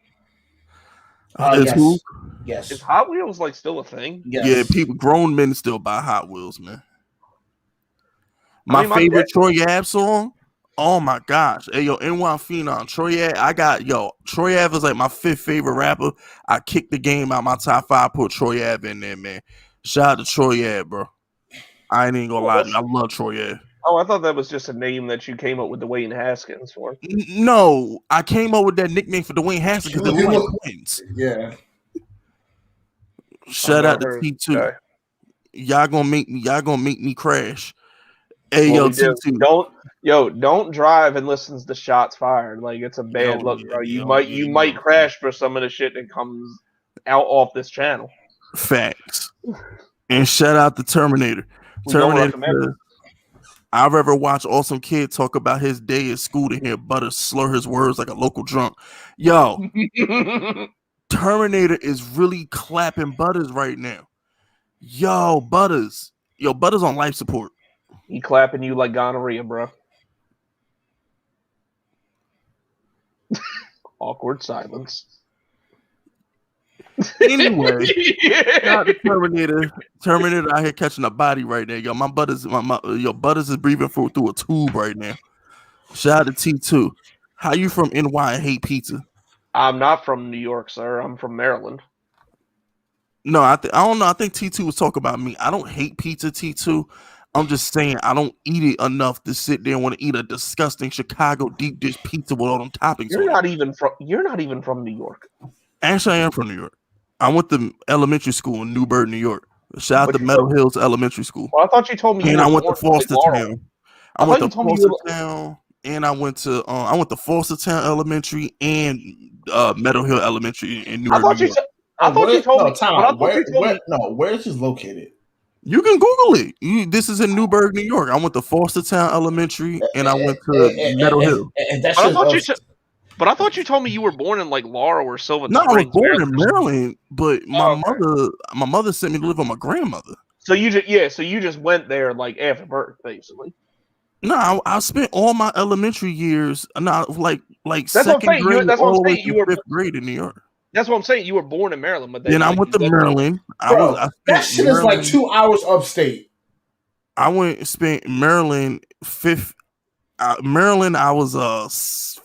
Yes. Who? Yes. Is Hot Wheels still a thing? Yes. Yeah, grown men still buy Hot Wheels, man. My favorite Troy Ave song. Oh my gosh. Hey, yo, NY Phenom. Troy Ave is like my 5th favorite rapper. I kicked the game out my top 5, put Troy Ave in there, man. Shout out to Troy Ave, bro. I ain't even gonna lie to you. I love Troy Ave. Oh, I thought that was just a name that you came up with Dwayne Haskins for. No, I came up with that nickname for Dwayne Haskins because they look like twins. Yeah. Shout out to T2. Okay. Y'all gonna make me crash. Hey, T2. Don't drive and listen to the shots fired. Like, it's a bad look, bro. You might crash for some of the shit that comes out off this channel. Facts. And shout out to Terminator. Terminator says, I've ever watched awesome kid talk about his day at school to hear Butters slur his words like a local drunk. Yo, Terminator is really clapping Butters right now. Yo, Butters on life support. He clapping you like gonorrhea, bro. Awkward silence. Anyway, not the Terminator out here catching a body right now. Yo, Butters is breathing through a tube right now. Shout out to T2. How you from NY and hate pizza? I'm not from New York, sir. I'm from Maryland. No, I don't know. I think T2 was talking about me. I don't hate pizza, T2. I'm just saying I don't eat it enough to sit there and want to eat a disgusting Chicago deep dish pizza with all them toppings. You're not even from New York. Actually, I am from New York. I went to elementary school in Newburgh, New York. Shout out to Meadow Hills Elementary School. Well, I thought you told me. And I went to Foster Town. I went to Foster Town. and I went to Fostertown Elementary and Meadow Hill Elementary in Newark, New York. I thought you told me. Where is this located? You can Google it. This is in Newburgh, New York. I went to Fostertown Elementary and I went to Meadow Hill. But I thought you told me you were born in like Laurel or Sylvan Springs. No, I was born in Maryland, but my mother sent me to live with my grandmother. So you just went there like after birth, basically. No, I spent all my elementary years, like that's second grade all the way through fifth grade in New York. That's what I'm saying. You were born in Maryland, but then I went to Maryland. That shit is like 2 hours upstate. I spent Maryland fifth. Maryland, I was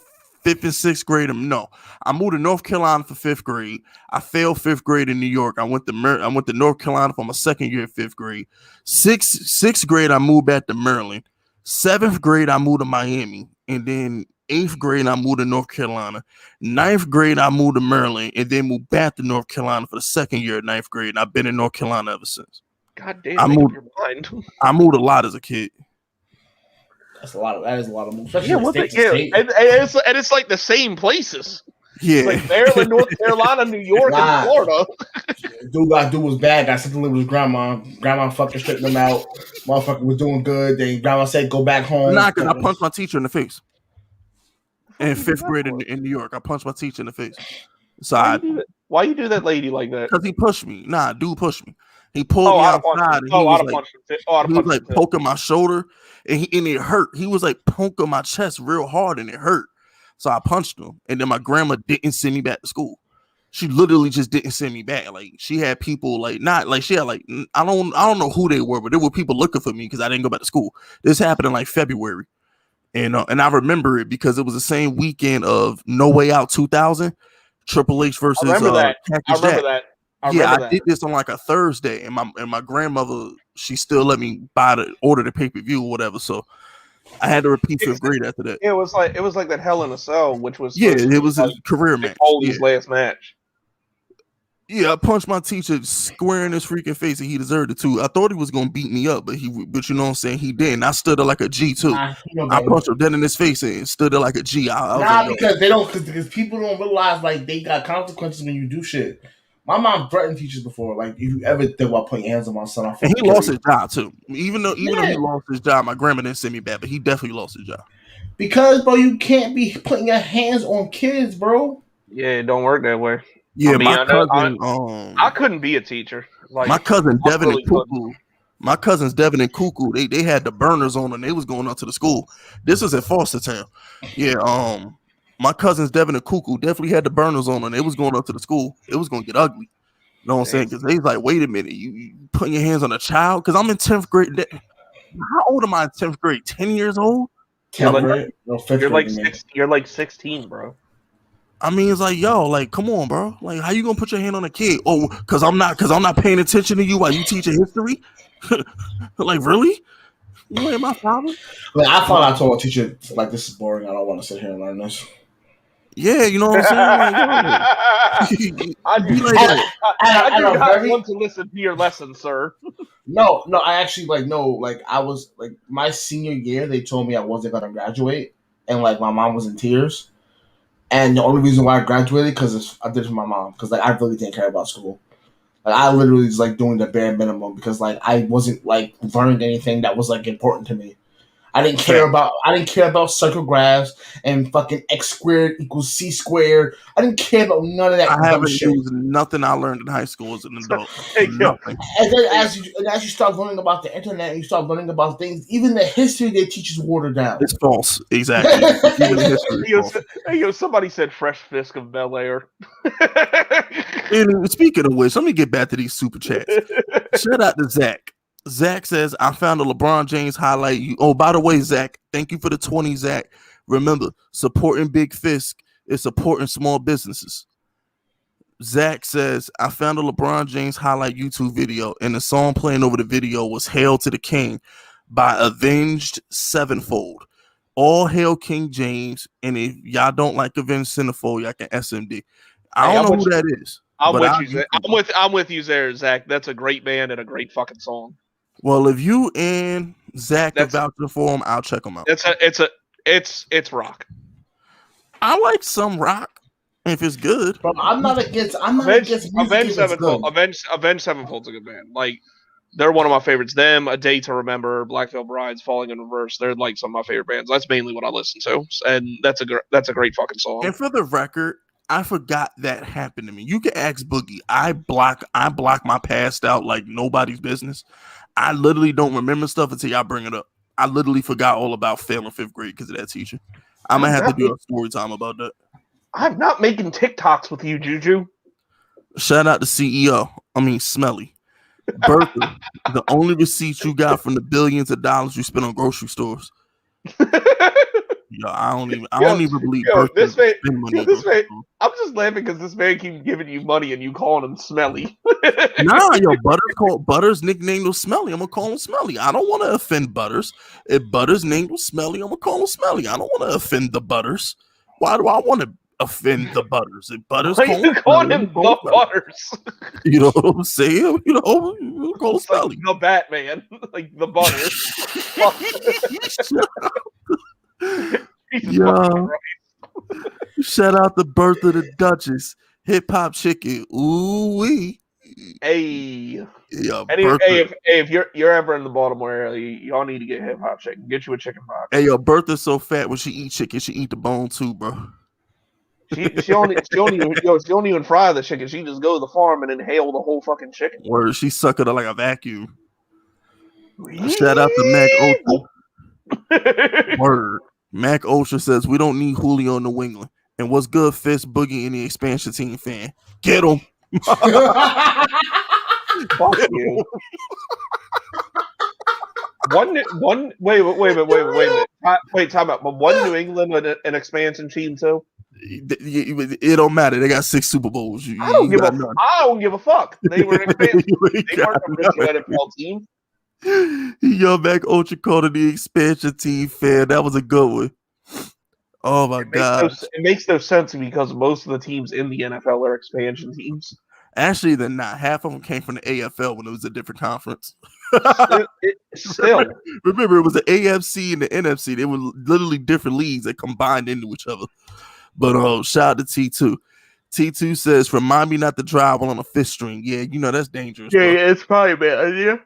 fifth and sixth grade. No, I moved to North Carolina for fifth grade. I failed fifth grade in New York. I went to North Carolina for my second year of fifth grade. Sixth grade, I moved back to Maryland. Seventh grade, I moved to Miami, and then eighth grade, I moved to North Carolina. Ninth grade, I moved to Maryland, and then moved back to North Carolina for the second year of ninth grade. And I've been in North Carolina ever since. God damn, I moved a lot as a kid. That is a lot of moves. And it's like the same places. Yeah, like Maryland, North Carolina, New York, and Florida. Dude got do was bad. I said to live with his grandma. Grandma fucking straightened him out. Motherfucker was doing good. Then grandma said, "Go back home." Nah, because I punched my teacher in the face. In fifth grade in New York, I punched my teacher in the face. So why you do that lady like that? Because he pushed me. Nah, dude pushed me. He pulled me outside and he was like poking my shoulder and it hurt. He was like poking my chest real hard and it hurt. So I punched him. And then my grandma didn't send me back to school. She literally just didn't send me back. Like she had people I don't know who they were, but there were people looking for me because I didn't go back to school. This happened in like February. And I remember it because it was the same weekend of No Way Out 2000, Triple H versus I remember that. I did this on like a Thursday, and my grandmother, she still let me order the pay-per-view or whatever. So I had to repeat fifth grade after that. It was like that Hell in a Cell, which was it was a career match. Foley's last match. Yeah, I punched my teacher square in his freaking face, and he deserved it too. I thought he was gonna beat me up, but you know what I'm saying, he didn't. I stood there like a G too. I punched him dead in his face and stood there like a G. Because people don't realize like they got consequences when you do shit. My mom threatened teachers before. Like, if you ever think about putting hands on my son, and he lost his job too. Even though he lost his job, my grandma didn't send me back, but he definitely lost his job. Because, bro, you can't be putting your hands on kids, bro. Yeah, it don't work that way. Yeah, I couldn't be a teacher. Like my cousin Devin and Cuckoo. My cousins Devin and Cuckoo, they had the burners on and they was going up to the school. This was at Fostertown. Yeah, my cousins Devin and Cuckoo definitely had the burners on and they was going up to the school. It was gonna get ugly. You know what I'm saying? Because they was like, wait a minute, you putting your hands on a child? Because I'm in 10th grade. How old am I in 10th grade? 10 years old? You're like 16, bro. I mean, it's like, yo, like, come on, bro. Like, how you gonna put your hand on a kid? Oh, because I'm not paying attention to you while you teaching history. Like, really? You ain't my father. Like, I told a teacher, like, this is boring. I don't want to sit here and learn this. Yeah, you know what I'm saying? Like, I do not want to listen to your lesson, sir. No, I actually I was like my senior year. They told me I wasn't gonna graduate, and like my mom was in tears. And the only reason why I graduated because I did it for my mom because like I really didn't care about school. Like I literally was like doing the bare minimum because like I wasn't like learning anything that was like important to me. I didn't care about circle graphs and fucking x squared equals c squared. I didn't care about none of that. I haven't used nothing I learned in high school as an adult. Nothing. And then as you start learning about the internet, and you start learning about things. Even the history they teach is watered down. It's false. Exactly. Even history is false. Somebody said Fresh Fisk of Bel Air. And speaking of which, let me get back to these super chats. Shout out to Zach. Zach says, I found a LeBron James highlight. Oh, by the way, Zach, thank you for the 20, Zach. Remember, supporting Big Fisk is supporting small businesses. Zach says, I found a LeBron James highlight YouTube video, and the song playing over the video was Hail to the King by Avenged Sevenfold. All hail King James, and if y'all don't like Avenged Sevenfold, y'all can SMD. I don't know who that is. I'm with you there, Zach. That's a great band and a great fucking song. Well, if you and Zach are vouching for him, I'll check them out. It's It's rock. I like some rock if it's good. But I'm not against music Avenged if it's good. Avenged Sevenfold's a good band. Like they're one of my favorites. Them, A Day to Remember, Black Veil Brides, Falling in Reverse. They're like some of my favorite bands. That's mainly what I listen to, and that's a great fucking song. And for the record, I forgot that happened to me. You can ask Boogie. I block my past out like nobody's business. I literally don't remember stuff until y'all bring it up. I literally forgot all about failing 5th grade because of that teacher. I'm gonna have to do a story time about that. I'm not making TikToks with you, Juju. Shout out to CEO. I mean Smelly. Bertha, the only receipts you got from the billions of dollars you spent on grocery stores. Yo, I don't even believe this man, I'm just laughing because this man keeps giving you money and you calling him Smelly. Nah, yo, Butters nickname was Smelly. I'm gonna call him Smelly. I don't want to offend Butters. If Butters' name was Smelly, I'm gonna call him Smelly. I don't want to offend the Butters. Why do I want to offend the Butters? If Butters, why you calling him the Butters? You know what I'm saying? You know, call him Smelly. Like the Batman, like the Butters. Yeah. Shout out the birth of the Duchess. Hip hop chicken. Ooh wee. Hey. Yeah, if you're ever in the Baltimore area, y'all need to get hip hop chicken. Get you a chicken box. Hey, yo, Bertha's so fat when she eat chicken, she eat the bone too, bro. She don't even fry the chicken. She just go to the farm and inhale the whole fucking chicken. Word, she suck it like a vacuum. Shout out to Mac Ocean. Word. Mac Ocean says we don't need Julio in New England. And what's good, Fisk, Boogie, any expansion team fan? Get him. Fuck you. Wait a minute. Time out. But one New England an expansion team too? It don't matter. They got 6 Super Bowls. I don't give a fuck. They were an expansion. They weren't a original NFL team. Yo, Mac Ocean called it the expansion team fan. That was a good one. Oh my god. It makes no sense because most of the teams in the NFL are expansion teams. Actually, they're not. Half of them came from the AFL when it was a different conference. Still. Remember, it was the AFC and the NFC. They were literally different leagues that combined into each other. But shout out to T2. T2 says, remind me not to drive on a 5th string. Yeah, you know that's dangerous. Yeah, it's probably a bad idea.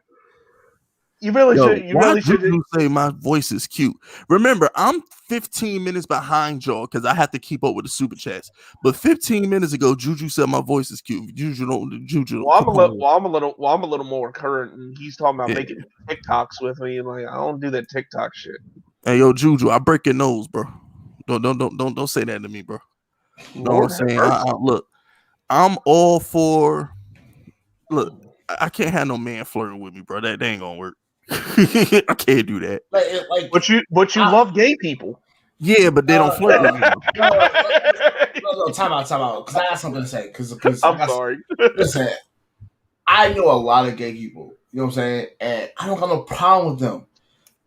You really should. You really should. You say my voice is cute. Remember, I'm 15 minutes behind y'all because I have to keep up with the super chats. But 15 minutes ago, Juju said my voice is cute. Juju. Well, I'm a little more current, and he's talking about making TikToks with me. Like I don't do that TikTok shit. Hey, yo, Juju, I break your nose, bro. Don't say that to me, bro. You know what I'm saying? Look, I'm all for. Look, I can't have no man flirting with me, bro. That ain't gonna work. I can't do that. But you love gay people. Yeah, but they don't flirt with me. No, time out. Because I got something to say. I'm sorry. Listen, I know a lot of gay people. You know what I'm saying? And I don't got no problem with them.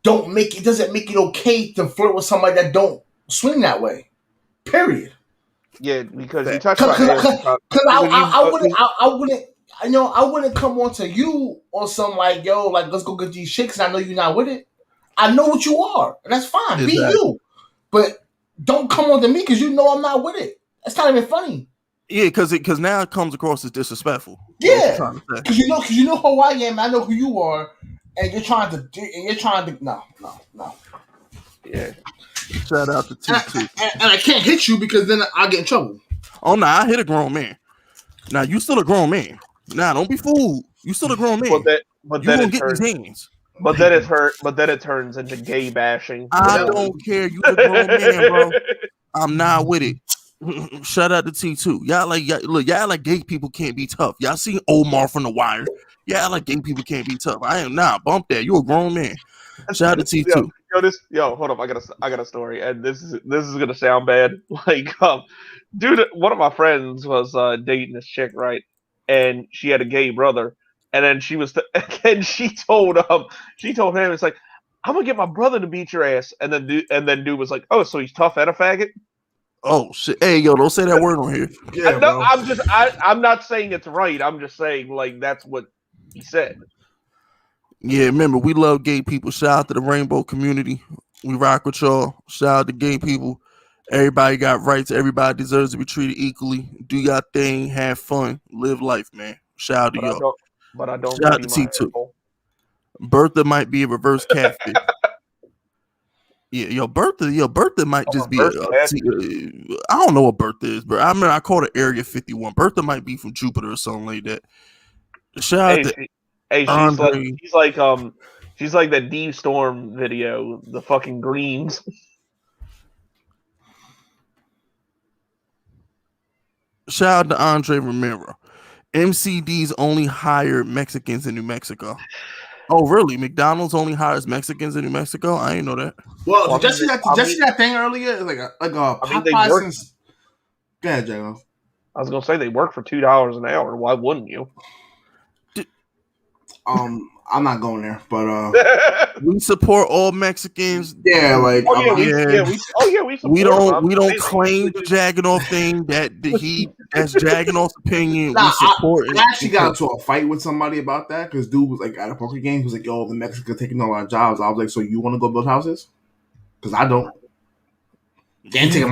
It doesn't make it okay to flirt with somebody that don't swing that way. Period. Yeah, because you touch I wouldn't. I wouldn't come on to you on some like, yo, like let's go get these chicks. And I know you're not with it. I know what you are, and that's fine. Exactly. Be you, but don't come on to me because you know I'm not with it. That's not even funny. Yeah, because now it comes across as disrespectful. Yeah, because you know who I am. I know who you are, and you're trying to. No. Yeah. Shout out to T2. And I can't hit you because then I'll get in trouble. Oh no, I hit a grown man. Now you still a grown man. Nah, don't be fooled. You still a grown man. But then it turns into gay bashing. I don't care. You a grown man, bro. I'm not with it. Shout out to T2. Y'all like gay people can't be tough. Y'all seen Omar from The Wire. Y'all like gay people can't be tough. I am not. Bump that. You a grown man. Shout out to T2. Hold up. I got a story, and this is gonna sound bad. Like, dude, one of my friends was dating this chick, right? And she had a gay brother, and then she told him, it's like, I'm gonna get my brother to beat your ass, and then dude was like, oh, so he's tough and a faggot. Oh shit! Hey, yo, don't say that word on here. Yeah, I'm not saying it's right. I'm just saying like that's what he said. Yeah, remember we love gay people. Shout out to the rainbow community. We rock with y'all. Shout out to gay people. Everybody got rights. Everybody deserves to be treated equally. Do your thing. Have fun. Live life, man. Shout out to y'all. But I don't. Shout out to T2. Bertha might be a reverse catfish. Yeah, your Bertha might just be. I don't know what Bertha is, but I remember I called it Area 51. Bertha might be from Jupiter or something like that. Shout out to she's like that D Storm video, the fucking greens. Shout out to Andre Romero. MCD's only hired Mexicans in New Mexico. Oh, really? McDonald's only hires Mexicans in New Mexico? I didn't know that. Well, did you see that thing earlier? Like a Popeyes. Go ahead, Jago. I was gonna say they work for $2 an hour. Why wouldn't you? I'm not going there, but we support all Mexicans. Yeah, like we don't claim the Jagganoff thing that's Jagganoff's opinion. Nah, we support I actually got into a fight with somebody about that because dude was like at a poker game. He was like, "Yo, the Mexicans taking all our jobs." I was like, "So you want to go build houses?" Because I don't. They ain't taking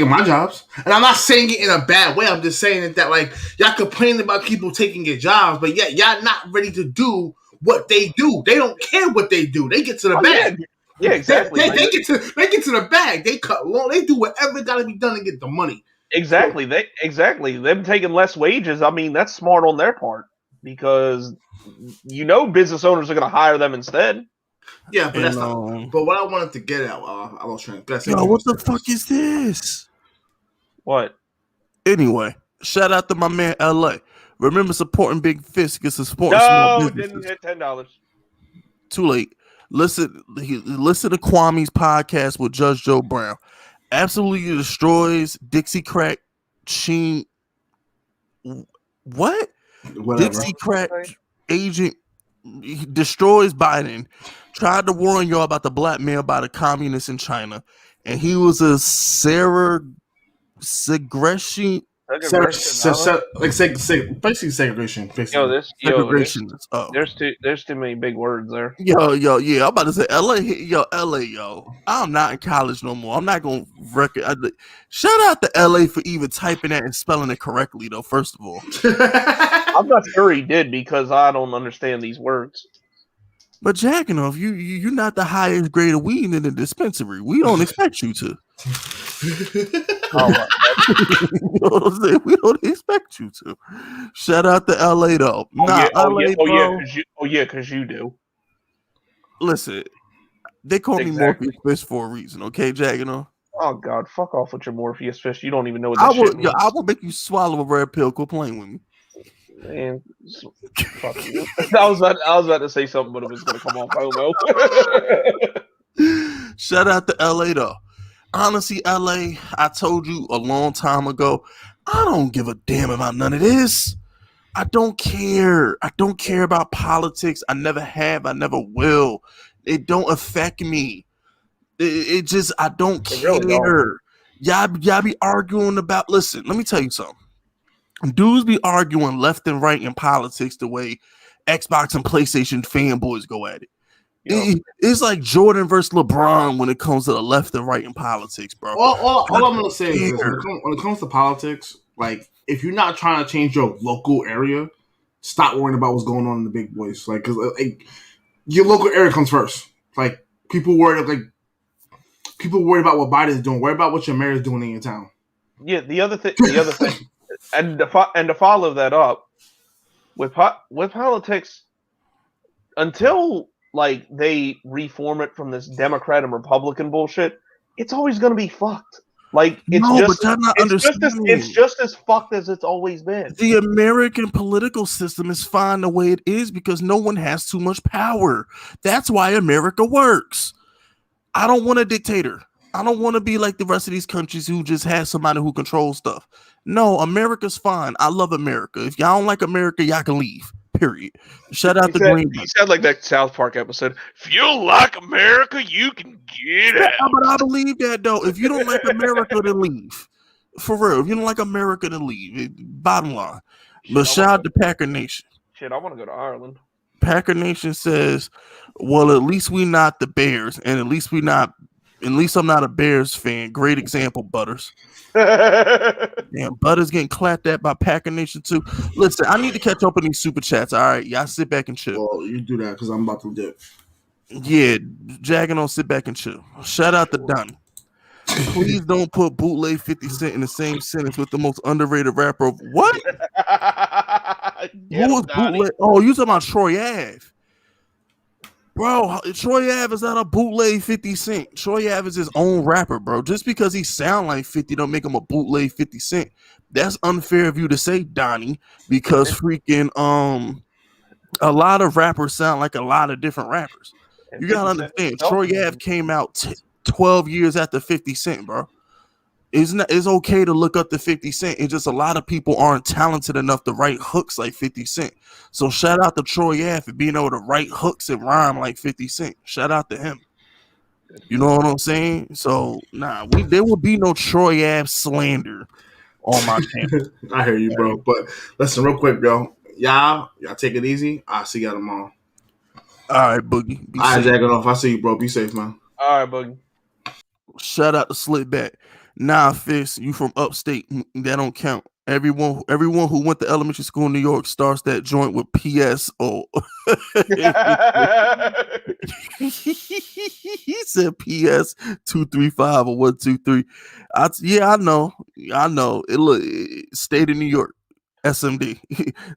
my jobs, and I'm not saying it in a bad way. I'm just saying that like y'all complaining about people taking your jobs, but yet y'all not ready to do what they do. They don't care what they do. They get to the bag. Yeah, exactly. They get to the bag. They cut long. They do whatever got to be done to get the money. Exactly. Them taking less wages. I mean, that's smart on their part because business owners are going to hire them instead. Yeah, but that's not. But what I wanted to get at, I was trying to. Yo, what the fuck is this? What? Anyway, shout out to my man LA. Remember supporting Big Fisk is supporting small businesses. No, didn't hit $10. Too late. Listen to Kwame's podcast with Judge Joe Brown. Absolutely destroys Dixie Crack Sheen. What? Whatever. Dixie Crack agent destroys Biden. Tried to warn y'all about the blackmail by the communists in China, and he was a segregation. Basically segregation. Segregation. There's too many big words there. Yo, yeah. I'm about to say LA. I'm not in college no more. I'm not gonna record. Shout out to LA for even typing that and spelling it correctly, though. First of all, I'm not sure he did because I don't understand these words. But Jagganoff, you're not the highest grade of weed in the dispensary. We don't expect you to. You know what I'm saying? We don't expect you to. Shout out to LA though. Because you do. Listen, they call me Morpheus Fish for a reason, okay, Jagganoff? Oh God, fuck off with your Morpheus Fish. You don't even know what that shit means. I will make you swallow a red pill. Quit playing with me. Man, fuck you. I was about to say something, but it was going to come off homo. Shout out to LA though. Honestly, LA, I told you a long time ago, I don't give a damn about none of this. I don't care. I don't care about politics. I never have. I never will. It don't affect me. It just, I don't care. Really y'all be arguing about, listen, let me tell you something. Dudes be arguing left and right in politics the way Xbox and PlayStation fanboys go at it. It's like Jordan versus LeBron when it comes to the left and right in politics, bro. All I'm gonna say is this, when it comes to politics, like if you're not trying to change your local area, stop worrying about what's going on in the big boys. Like, cause your local area comes first. Like people worried about what Biden's doing. Worry about what your mayor's doing in your town. Yeah, the other thing, and to follow that up with politics, until like they reform it from this Democrat and Republican bullshit, it's always going to be fucked. Like it's just as fucked as it's always been. The American political system is fine the way it is because no one has too much power. That's why America works. I don't want a dictator. I don't want to be like the rest of these countries who just have somebody who controls stuff. No, America's fine. I love America. If y'all don't like America, y'all can leave. Period. Shout out to Green. He sounded like that South Park episode. If you don't like America, you can get out. But I believe that though. If you don't like America, then leave. For real. If you don't like America, then leave. Bottom line. But shout out to Packer Nation. Shit, I want to go to Ireland. Packer Nation says, well, at least we not the Bears, and at least we not At least I'm not a Bears fan. Great example, Butters. Yeah, Butters getting clapped at by Packer Nation too. Listen, I need to catch up on these super chats. All right, y'all sit back and chill. Well, you do that because I'm about to dip. Yeah, Jagging on sit back and chill. Shout out to Donnie. Please don't put bootleg 50 Cent in the same sentence with the most underrated rapper of what? Who was bootleg? Oh, you talking about Troy Ave? Bro, Troy Ave is not a bootleg 50 Cent. Troy Ave is his own rapper, bro. Just because he sound like 50 don't make him a bootleg 50 Cent. That's unfair of you to say, Donnie, because freaking a lot of rappers sound like a lot of different rappers. You gotta understand, Troy Ave came out 12 years after 50 Cent, bro. It's okay to look up to 50 Cent. It's just a lot of people aren't talented enough to write hooks like 50 Cent. So shout out to Troy Ave for being able to write hooks and rhyme like 50 Cent. Shout out to him. You know what I'm saying? So there will be no Troy Ave slander on my channel. I hear you, bro. But listen, real quick, bro. Y'all take it easy. I'll see y'all tomorrow. All right, Boogie. All right, Jagging off. I see you, bro. Be safe, man. All right, Boogie. Shout out to Slitback. Nah, Fisk, you from upstate. That don't count. Everyone who went to elementary school in New York starts that joint with PS. Oh, he said PS 235 or 123. I know. State of New York, SMD.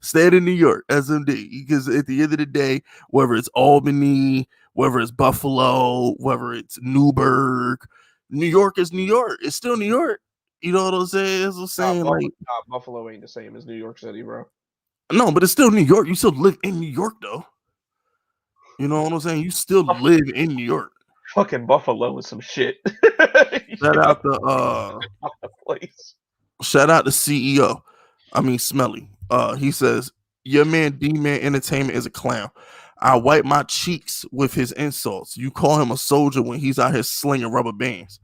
State of New York, SMD. Because at the end of the day, whether it's Albany, whether it's Buffalo, whether it's Newburgh, New York is New York. It's still New York. You know what I'm saying? That's what I'm saying. Buffalo ain't the same as New York City, bro. No, but it's still New York. You still live in New York, though. You know what I'm saying? You still live in New York. Fucking Buffalo is some shit. Shout out to Shout out to CEO. I mean Smelly. He says, your man D-Man Entertainment is a clown. I wipe my cheeks with his insults. You call him a soldier when he's out here slinging rubber bands.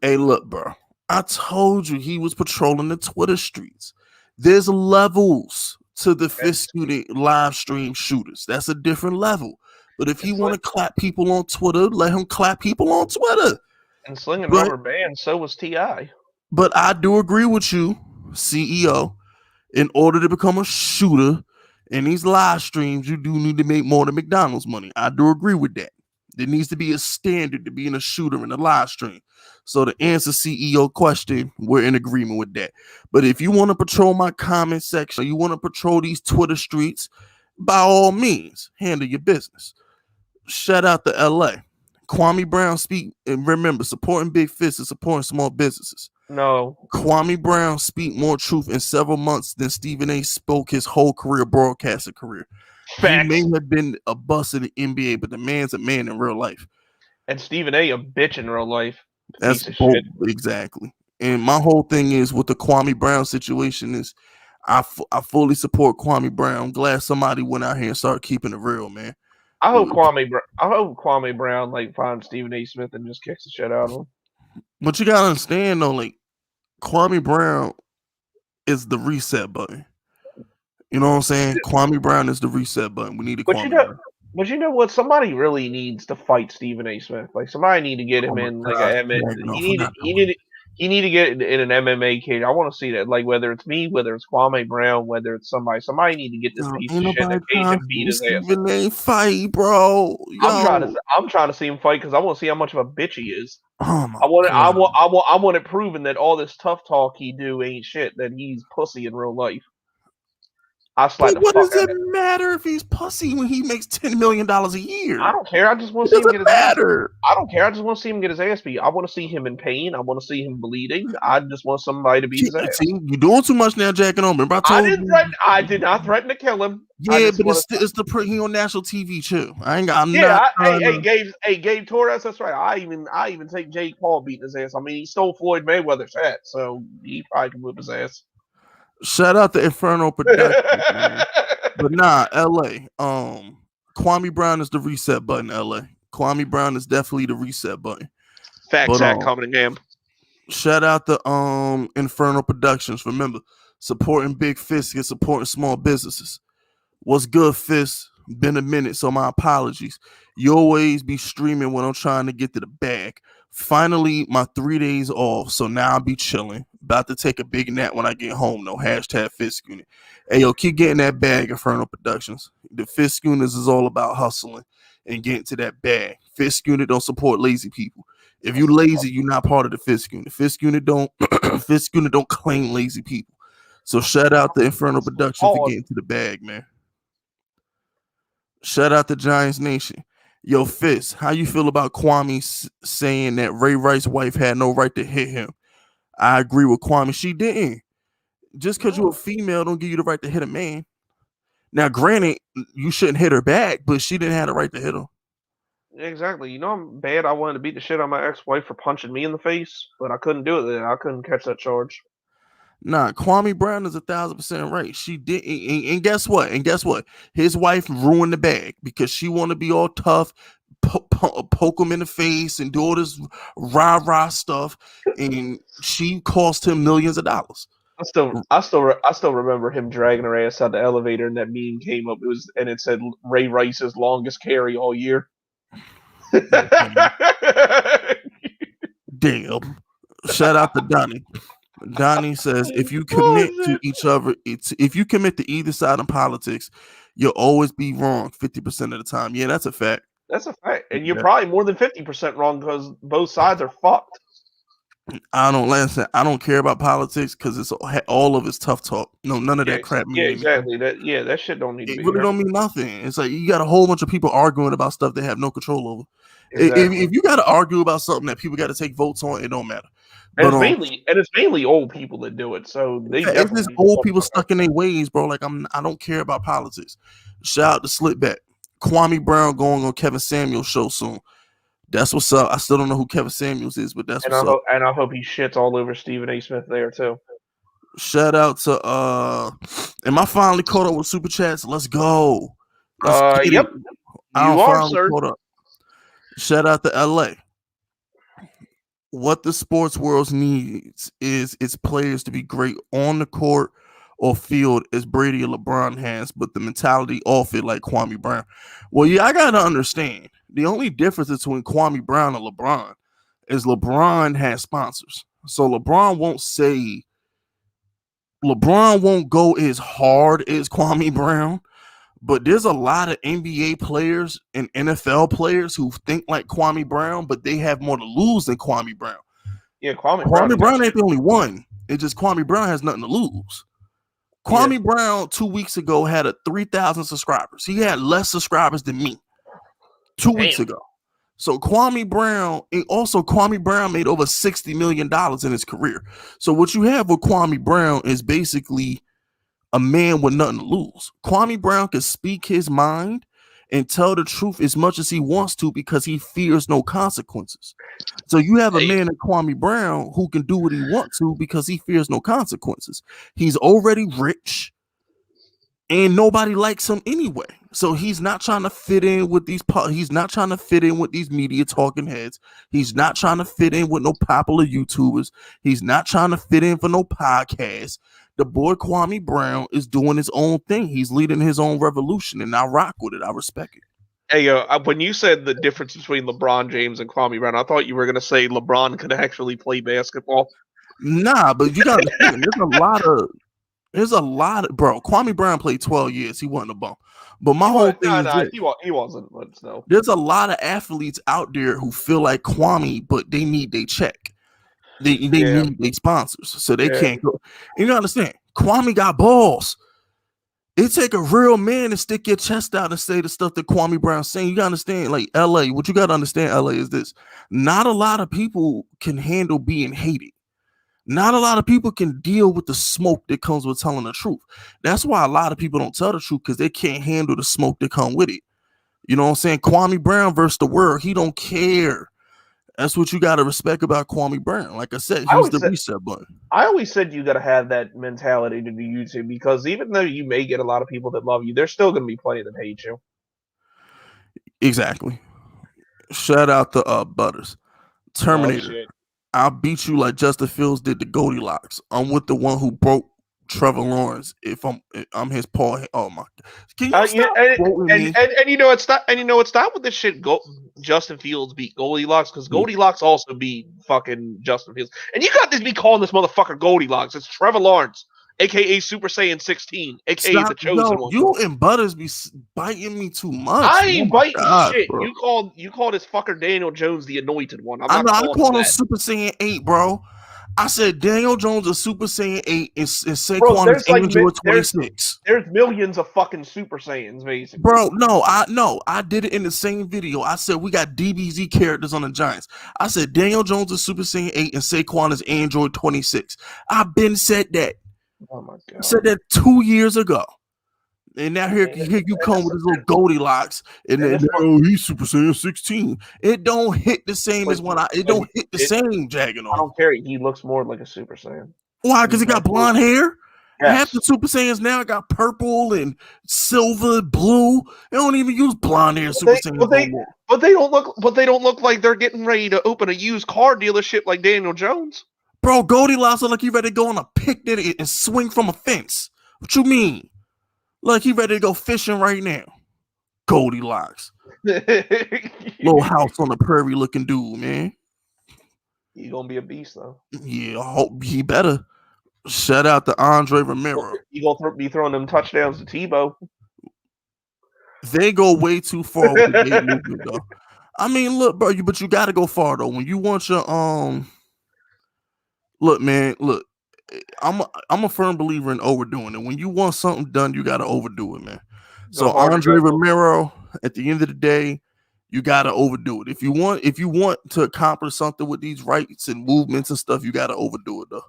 Hey, look, bro. I told you he was patrolling the Twitter streets. There's levels to the Fisk live stream shooters. That's a different level. But if he want to clap people on Twitter, let him clap people on Twitter. And slinging rubber bands, so was T.I. But I do agree with you, CEO. In order to become a shooter in these live streams, you do need to make more than McDonald's money. I do agree with that. There needs to be a standard to being a shooter in a live stream. So to answer CEO question, we're in agreement with that. But if you want to patrol my comment section, you want to patrol these Twitter streets, by all means, handle your business. Shout out to LA. Kwame Brown speak, and remember, supporting Big Fisk is supporting small businesses. No. Kwame Brown speak more truth in several months than Stephen A. spoke his whole career, broadcasting career. Facts. He may have been a bust in the NBA, but the man's a man in real life. And Stephen A. a bitch in real life. That's exactly. And my whole thing is with the Kwame Brown situation is I fully support Kwame Brown. I'm glad somebody went out here and started keeping it real, man. I hope Kwame Brown like finds Stephen A. Smith and just kicks the shit out of him. But you gotta understand though, like Kwame Brown is the reset button. You know what I'm saying? Kwame Brown is the reset button. We need to Kwame Brown. But you know what? Somebody really needs to fight Stephen A. Smith. Like somebody need to get him in like a he need to get in an MMA cage. I want to see that. Like whether it's me, whether it's Kwame Brown, whether it's somebody need to get this piece of shit and cage and beat his ass. Stephen A. fight, bro. I'm trying to see him fight because I want to see how much of a bitch he is. Oh my I want it proven that all this tough talk he do ain't shit. That he's pussy in real life. What does it matter if he's pussy when he makes $10 million a year? I don't care. I just want to see him get his ass. I don't care. I just want to see him get his ass beat. I want to see him in pain. I want to see him bleeding. I just want somebody to beat his ass. You're doing too much now, Jack and Omer. I did not threaten to kill him. Yeah, but he on national TV too. Gabe Torres. That's right. I even take Jake Paul beating his ass. I mean, he stole Floyd Mayweather's hat, so he probably can whip his ass. Shout out to Inferno Productions, man. But LA. Kwame Brown is the reset button, LA. Kwame Brown is definitely the reset button. Facts at Cummingham. Shout out to Inferno Productions. Remember, supporting Big Fisk and supporting small businesses. What's good, Fisk? Been a minute, so my apologies. You always be streaming when I'm trying to get to the bag. Finally, my 3 days off, so now I'll be chilling. About to take a big nap when I get home, though. Hashtag Fisk Unit. Hey, yo, keep getting that bag, Inferno Productions. The Fisk Units is all about hustling and getting to that bag. Fisk Unit don't support lazy people. If you lazy, you're not part of the Fisk Unit. Fisk Unit don't Fisk Unit don't claim lazy people. So shout out to Inferno Productions for getting to the bag, man. Shout out to Giants Nation. Yo, Fist, how you feel about Kwame saying that Ray Rice's wife had no right to hit him? I agree with Kwame. She didn't. Just because you're a female don't give you the right to hit a man. Now, granted, you shouldn't hit her back, but she didn't have the right to hit him. Exactly. You know I'm bad. I wanted to beat the shit out of my ex-wife for punching me in the face, but I couldn't do it. I couldn't catch that charge. Nah, Kwame Brown is 1,000% right. She did, and guess what? His wife ruined the bag because she want to be all tough, poke him in the face, and do all this rah stuff, and she cost him millions of dollars. I still remember him dragging her ass out the elevator, and that meme came up. It said Ray Rice's longest carry all year. Damn! Shout out to Donnie. Donnie says, if you commit to each other, if you commit to either side in politics, you'll always be wrong 50% of the time. Yeah, that's a fact. That's a fact. And you're probably more than 50% wrong because both sides are fucked. I don't care about politics because it's all of it's tough talk. No, none of that crap. Yeah, exactly. That shit don't need to be. It really don't mean nothing. It's like you got a whole bunch of people arguing about stuff they have no control over. Exactly. If you got to argue about something that people got to take votes on, it don't matter. And it's mainly old people that do it. So it's just old people stuck in their ways, bro. Like I don't care about politics. Shout out to Slipback. Kwame Brown going on Kevin Samuels' show soon. That's what's up. I still don't know who Kevin Samuels is, but that's what's up. And I hope he shits all over Stephen A. Smith there too. Shout out to am I finally caught up with Super Chats? Let's go. Yep. You are, sir. Caught up. Shout out to LA. What the sports world needs is its players to be great on the court or field as Brady or LeBron has, but the mentality off it like Kwame Brown. Well, yeah, I gotta understand. The only difference between Kwame Brown and LeBron is LeBron has sponsors. So LeBron won't go as hard as Kwame Brown, but there's a lot of NBA players and NFL players who think like Kwame Brown, but they have more to lose than Kwame Brown. Yeah, Kwame Brown ain't the only one. It's just Kwame Brown has nothing to lose. Kwame Brown 2 weeks ago had 3,000 subscribers. He had less subscribers than me 2 weeks ago. So Kwame Brown made over $60 million in his career. So what you have with Kwame Brown is basically a man with nothing to lose. Kwame Brown can speak his mind and tell the truth as much as he wants to because he fears no consequences. So you have a man like Kwame Brown who can do what he wants to because he fears no consequences. He's already rich and nobody likes him anyway. So he's not trying to fit in with these media talking heads. He's not trying to fit in with no popular YouTubers. He's not trying to fit in for no podcasts. The boy Kwame Brown is doing his own thing. He's leading his own revolution, and I rock with it. I respect it. Hey, when you said the difference between LeBron James and Kwame Brown, I thought you were going to say LeBron could actually play basketball. Nah, but you got to think, there's a lot of, bro, Kwame Brown played 12 years. He wasn't a bum. But my whole thing is he wasn't, but still. There's a lot of athletes out there who feel like Kwame, but they need their check. They need their sponsors, so they can't go. You gotta understand, Kwame got balls. It take a real man to stick your chest out and say the stuff that Kwame Brown's saying. You gotta understand, like LA, what you gotta understand, LA, is this. Not a lot of people can handle being hated. Not a lot of people can deal with the smoke that comes with telling the truth. That's why a lot of people don't tell the truth, because they can't handle the smoke that come with it. You know what I'm saying? Kwame Brown versus the world. He don't care. That's what you got to respect about Kwame Brown. Like I said, he's the reset button. I always said you got to have that mentality to do YouTube, because even though you may get a lot of people that love you, there's still going to be plenty that hate you. Exactly. Shout out to Butters. Terminator. I'll beat you like Justin Fields did to Goldilocks. I'm with the one who broke Trevor Lawrence. If I'm his Paul. Oh my! Can you stop quoting me? And you know it's not. And you know it's not with this shit. Justin Fields beat Goldilocks because Goldilocks also beat fucking Justin Fields. And you got to be calling this motherfucker Goldilocks. It's Trevor Lawrence, aka Super Saiyan 16, aka the Chosen One. You and Butters be biting me too much. I ain't biting shit. Bro. You called this fucker Daniel Jones the Anointed One. I called him Super Saiyan 8, bro. I said Daniel Jones is Super Saiyan 8 and Saquon is Android 26. There's millions of fucking Super Saiyans, basically. Bro, I did it in the same video. I said we got DBZ characters on the Giants. I said Daniel Jones is Super Saiyan 8 and Saquon is Android 26. I've been said that. Oh my god. I said that 2 years ago. And now here you come with this little Goldilocks, and then he's Super Saiyan 16. It don't hit the same as when it don't hit the same Jagging on. I don't care. He looks more like a Super Saiyan. Why? Because he got blonde hair. Yes. Half the Super Saiyans now got purple and silver, blue. They don't even use blonde hair Super Saiyans. But they don't look like they're getting ready to open a used car dealership like Daniel Jones. Bro, Goldilocks look like he ready to go on a picnic and swing from a fence. What you mean? Like he ready to go fishing right now. Goldilocks. Little house on the prairie looking dude, man. He gonna be a beast though. Yeah, I hope he better. Shout out to Andre Romero. He gonna be throwing them touchdowns to Tebow. They go way too far with the gate movement, though. I mean, look, bro, but you gotta go far though. When you want your look, man, look. I'm a firm believer in overdoing it. When you want something done, you gotta overdo it, man. So Andre Romero, at the end of the day, you gotta overdo it. If you want to accomplish something with these rights and movements and stuff, you gotta overdo it though.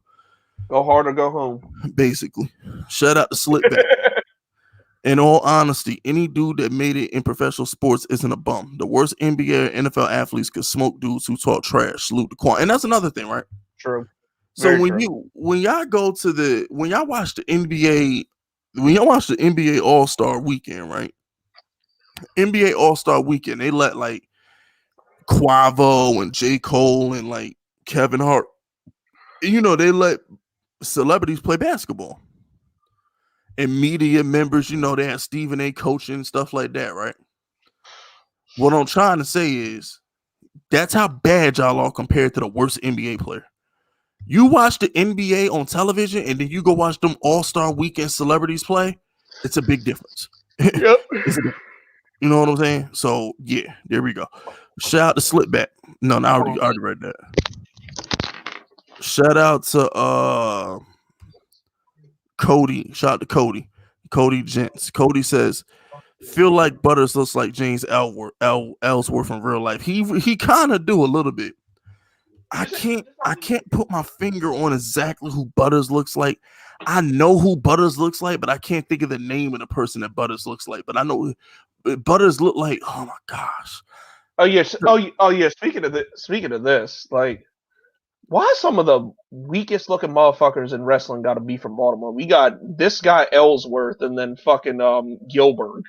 Go hard or go home. Basically. Shout out to Slipback. In all honesty, any dude that made it in professional sports isn't a bum. The worst NBA or NFL athletes could smoke dudes who talk trash. Salute to Kwame. And that's another thing, right? True. So when y'all watch the NBA All-Star weekend, right? NBA All-Star weekend, they let like Quavo and J. Cole and like Kevin Hart, they let celebrities play basketball. And media members, they have Stephen A. coaching, stuff like that, right? What I'm trying to say is that's how bad y'all are compared to the worst NBA player. You watch the NBA on television and then you go watch them All-Star weekend celebrities play, it's a big difference. Yep. You know what I'm saying? So, yeah, there we go. Shout out to Slipback. No, I already read that. Shout out to Cody. Shout out to Cody. Cody Gents. Cody says, feel like Butters looks like James Ellsworth in real life. He kind of do a little bit. I can't put my finger on exactly who Butters looks like. I know who Butters looks like, but I can't think of the name of the person that Butters looks like. But I know Butters look like, oh my gosh. Oh yes. Oh yeah. Speaking of this, like, why some of the weakest looking motherfuckers in wrestling got to be from Baltimore? We got this guy Ellsworth and then fucking Gilbert.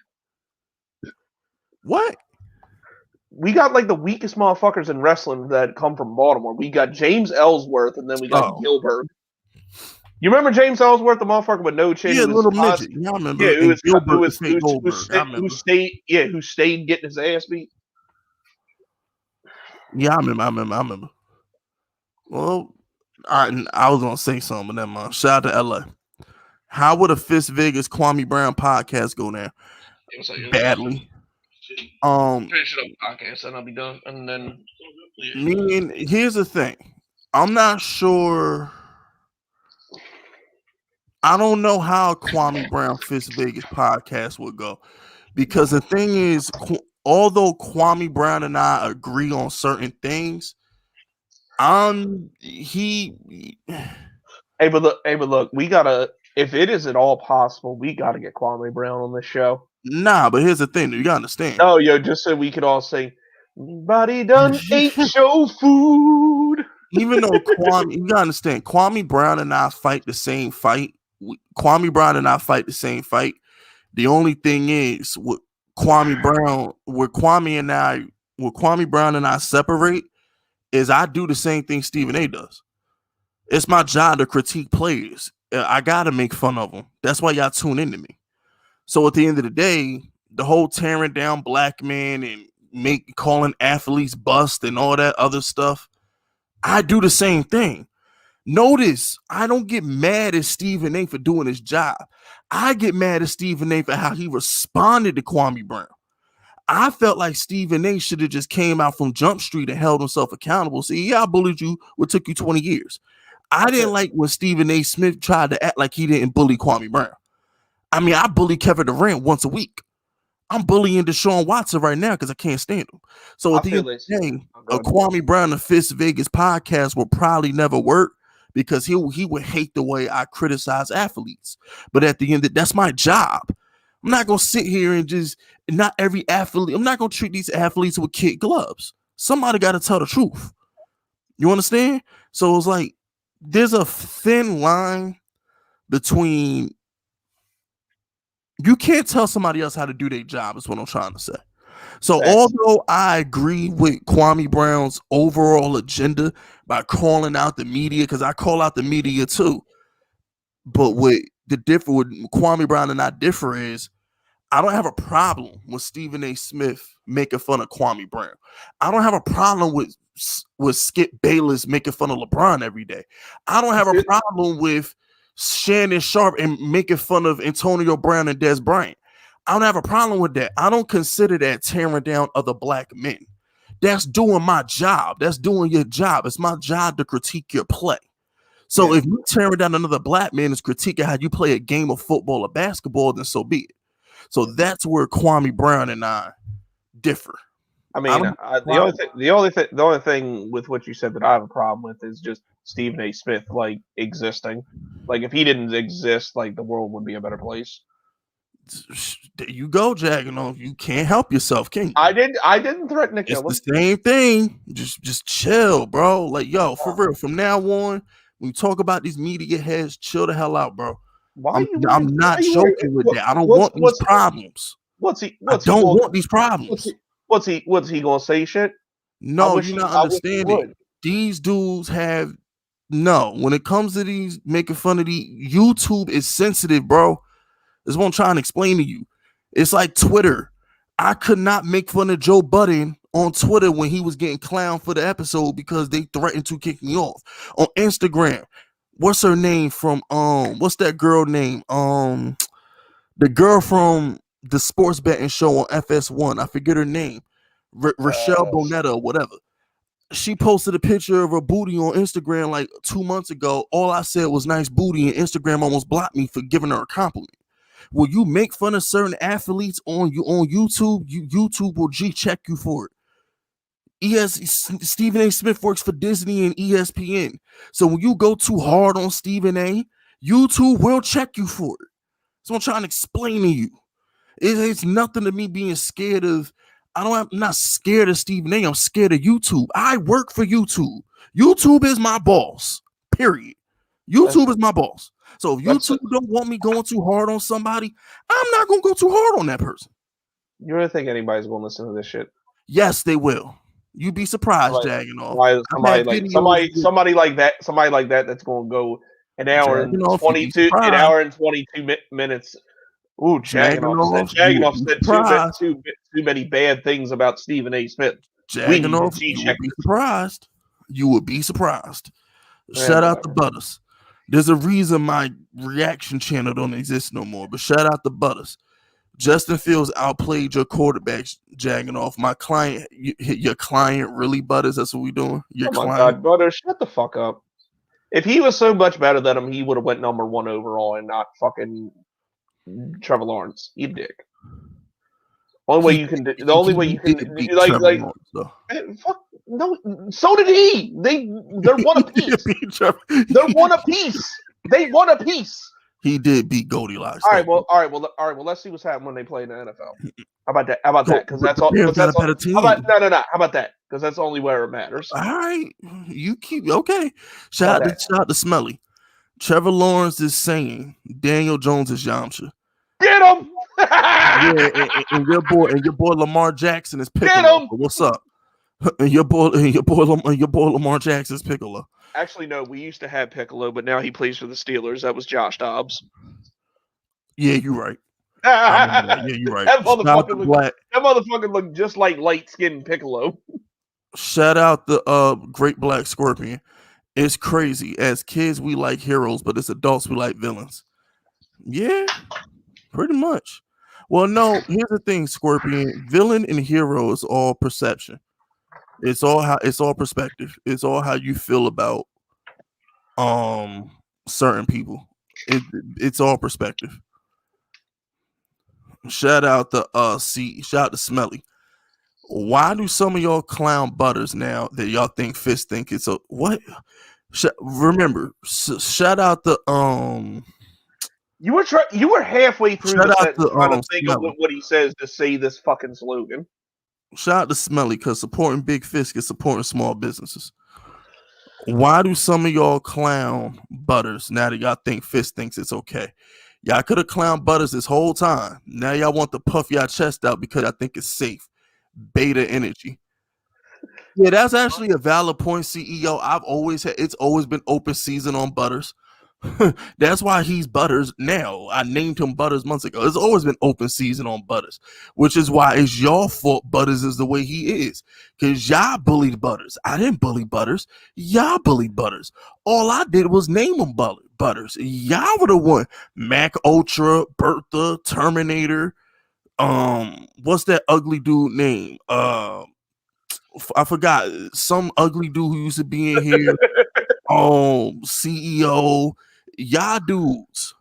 What? We got like the weakest motherfuckers in wrestling that come from Baltimore. We got James Ellsworth and then we got Gilbert. You remember James Ellsworth, the motherfucker with no chin? Yeah, little midget. Yeah, I remember. Yeah, who stayed getting his ass beat. Yeah, I remember. Well, I was gonna say something, but never mind. Shout out to LA. How would a Fisk Vegas Kwame Brown podcast go down? Badly. Finish it up podcast and I'll be done. And then here's the thing. I'm not sure. I don't know how Kwame Brown Fisk Vegas podcast would go. Because the thing is, although Kwame Brown and I agree on certain things, Hey, but look, we gotta, if it is at all possible, we gotta get Kwame Brown on this show. Nah, but here's the thing, you gotta understand. Oh, just so we could all say, "Body done ate show food." Even though you gotta understand, Kwame Brown and I fight the same fight. Kwame Brown and I fight the same fight. The only thing is, with Kwame Brown and I separate, is I do the same thing Stephen A does. It's my job to critique players. I gotta make fun of them. That's why y'all tune into me. So at the end of the day, the whole tearing down black men and calling athletes bust and all that other stuff, I do the same thing. Notice, I don't get mad at Stephen A for doing his job. I get mad at Stephen A for how he responded to Kwame Brown. I felt like Stephen A should have just came out from Jump Street and held himself accountable. See, yeah, I bullied you. What took you 20 years? I didn't like when Stephen A. Smith tried to act like he didn't bully Kwame Brown. I mean, I bully Kevin Durant once a week. I'm bullying Deshaun Watson right now because I can't stand him. So at the end of the day, a Kwame Brown and Fisk Vegas podcast will probably never work because he would hate the way I criticize athletes. But at the end of that's my job. I'm not going to sit here and not every athlete. I'm not going to treat these athletes with kid gloves. Somebody got to tell the truth. You understand? So it's like there's a thin line between you can't tell somebody else how to do their job is what I'm trying to say. So although I agree with Kwame Brown's overall agenda by calling out the media, because I call out the media too, but with Kwame Brown and I differ is I don't have a problem with Stephen A. Smith making fun of Kwame Brown. I don't have a problem with Skip Bayless making fun of LeBron every day. I don't have a problem with Shannon Sharp and making fun of Antonio Brown and Des Bryant. I don't have a problem with that. I don't consider that tearing down other black men. That's doing my job. That's doing your job. It's my job to critique your play. So if you tearing down another black man is critiquing how you play a game of football or basketball, then so be it. So that's where Kwame Brown and I differ. I mean, the only thing with what you said that I have a problem with is just Stephen A. Smith like existing. Like if he didn't exist, like the world would be a better place. There you go, Jaggano. You can't help yourself, can you? I didn't threaten to kill him. It's the same thing. Just chill, bro. Like, yo, for real. From now on, when you talk about these media heads, chill the hell out, bro. I'm not joking with that. I don't want these problems. I don't want these problems. What's he gonna say shit? No, you're not understanding. These dudes have when it comes to these making fun of YouTube is sensitive, bro. That's what I'm trying to explain to you. It's like Twitter. I could not make fun of Joe Budden on Twitter when he was getting clowned for the episode because they threatened to kick me off. On Instagram, what's her name from what's that girl name? The girl from the sports betting show on FS1. I forget her name. Rochelle Bonetta or whatever. She posted a picture of her booty on Instagram like 2 months ago. All I said was nice booty, and Instagram almost blocked me for giving her a compliment. Will you make fun of certain athletes on YouTube? YouTube will G-check you for it. Stephen A. Smith works for Disney and ESPN. So when you go too hard on Stephen A., YouTube will check you for it. So I'm trying to explain to you. It's nothing to me being scared of. I'm not scared of Stephen A. I'm scared of YouTube. I work for YouTube. YouTube is my boss. Period. YouTube is my boss. So if YouTube don't want me going too hard on somebody, I'm not going to go too hard on that person. You really think anybody's going to listen to this shit? Yes, they will. You'd be surprised, Jagging Somebody like that that's going to go an hour and 22 minutes. Ooh, Jagging said too many bad things about Stephen A. Smith. You would be surprised. You would be surprised. Shout out to Butters. There's a reason my reaction channel don't exist no more, but shout out to Butters. Justin Fields outplayed your quarterbacks, Jagging off. My client, your client really, Butters? That's what we doing? Your client? My God, Butters, shut the fuck up. If he was so much better than him, he would have went number 1 overall and not fucking Trevor Lawrence. You dick. The only way you can fuck no. So did he. They're one apiece. They're one apiece. They won a piece. He did beat Goldilocks. All right. Well, let's see what's happening when they play in the NFL. How about that? Because that's all. How about that? Because that's only where it matters. All right. You keep okay. Shout out to Smelly. Trevor Lawrence is saying Daniel Jones is Yamcha. Get him. And your boy Lamar Jackson is Piccolo. What's up? And your boy Lamar Jackson is Piccolo. Actually, no, we used to have Piccolo, but now he plays for the Steelers. That was Josh Dobbs. Yeah, you're right. I remember that. Yeah, you're right. That motherfucker looked just like light-skinned Piccolo. Shout out the Great Black Scorpion. It's crazy. As kids, we like heroes, but as adults, we like villains. Yeah, pretty much. Well, no, here's the thing, Scorpion. Villain and hero is all perception. It's all perspective. It's all how you feel about certain people. It's all perspective. Shout out to Smelly. Why do some of y'all clown Butters now that y'all think Fisk think it's a what? Remember, shout out the You were halfway through the sentence trying to think of Smelly. what he says to say this fucking slogan. Shout out to Smelly because supporting Big Fisk is supporting small businesses. Why do some of y'all clown Butters now that y'all think Fisk thinks it's okay? Y'all could have clowned Butters this whole time. Now y'all want to puff y'all chest out because I think it's safe. Beta energy. Yeah, that's actually a valid point, CEO. It's always been open season on Butters. That's why he's Butters now. I named him Butters months ago. It's always been open season on Butters, which is why it's your fault Butters is the way he is. Because y'all bullied Butters. I didn't bully Butters. Y'all bullied Butters. All I did was name him Butters. Y'all were the one. Mac Ultra, Bertha, Terminator. What's that ugly dude name? I forgot. Some ugly dude who used to be in here. CEO. Y'all dudes,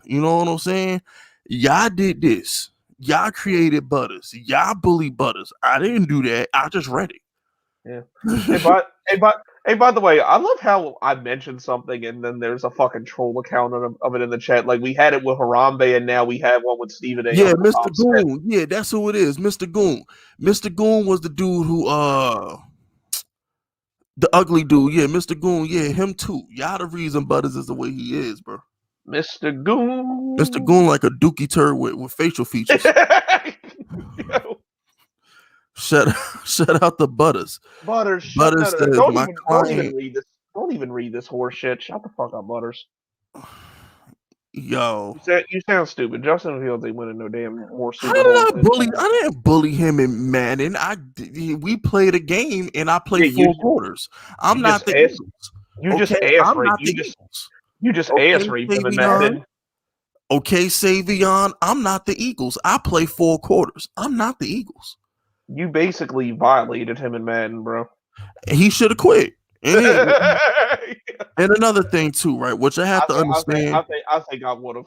you know what I'm saying? Y'all did this. Y'all created Butters. Y'all bullied Butters. I didn't do that. I just read it. Yeah. Hey, by the way, I love how I mentioned something and then there's a fucking troll account of it in the chat. Like we had it with Harambe and now we have one with Stephen A. Yeah, Mr. Goon. Yeah, that's who it is. Mr. Goon. Mr. Goon was the dude who the ugly dude, yeah, Mr. Goon, yeah, him too. Y'all the reason Butters is the way he is, bro. Mr. Goon. Mr. Goon like a dookie turd with facial features. Shut out the Butters. Butters says my client. Don't even read this horse shit. Shut the fuck up, Butters. Yo, you sound stupid. Justin Fields ain't winning no damn more Super Bowl. I didn't bully him in Madden. We played a game and I played 4 quarters. I'm not the Eagles. You just asked raped. You just asked raped him in Madden. Okay, Savion, I'm not the Eagles. I play 4 quarters. I'm not the Eagles. You basically violated him in Madden, bro. He should have quit. And another thing too, right? Which I have to understand. I think I would have.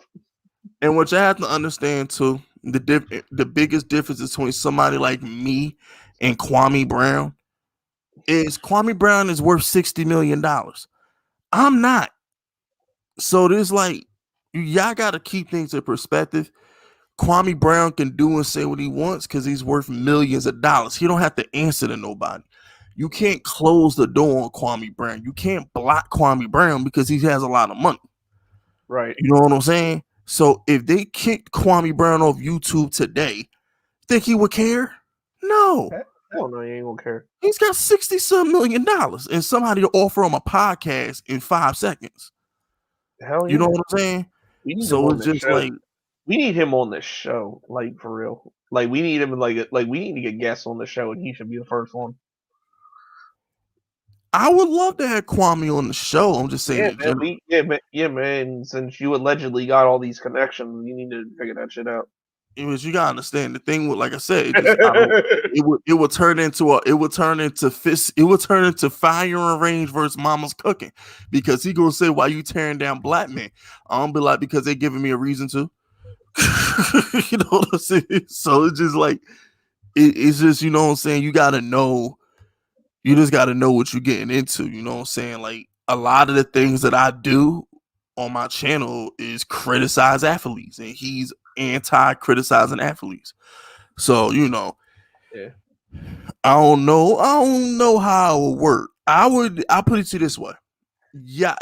And what I have to understand too, the biggest difference between somebody like me and Kwame Brown is Kwame Brown is worth $60 million. I'm not. So there's like y'all got to keep things in perspective. Kwame Brown can do and say what he wants because he's worth millions of dollars. He don't have to answer to nobody. You can't close the door on Kwame Brown. You can't block Kwame Brown because he has a lot of money. Right. You know what I'm saying? So if they kicked Kwame Brown off YouTube today, think he would care? No. Hell no, he ain't gonna care. He's got $60-some million and somebody to offer him a podcast in 5 seconds. Hell yeah. You know what I'm saying? So it's just like we need him on this show, like for real. Like we need him like we need to get guests on the show and he should be the first one. I would love to have Kwame on the show. I'm just saying. Man. Since you allegedly got all these connections, you need to figure that shit out. You gotta understand the thing with, like I said, it would turn into Fisk. It would turn into firing range versus Mama's cooking because he gonna say, "Why you tearing down black men?" I'm gonna be like, because they giving me a reason to. You know what I'm saying? So it's just like it's just, you know what I'm saying. You gotta know. You just got to know what you're getting into. You know what I'm saying? Like a lot of the things that I do on my channel is criticize athletes, and he's anti-criticizing athletes. So, you know, yeah. I don't know how it would work. I'll put it to you this way. Yeah,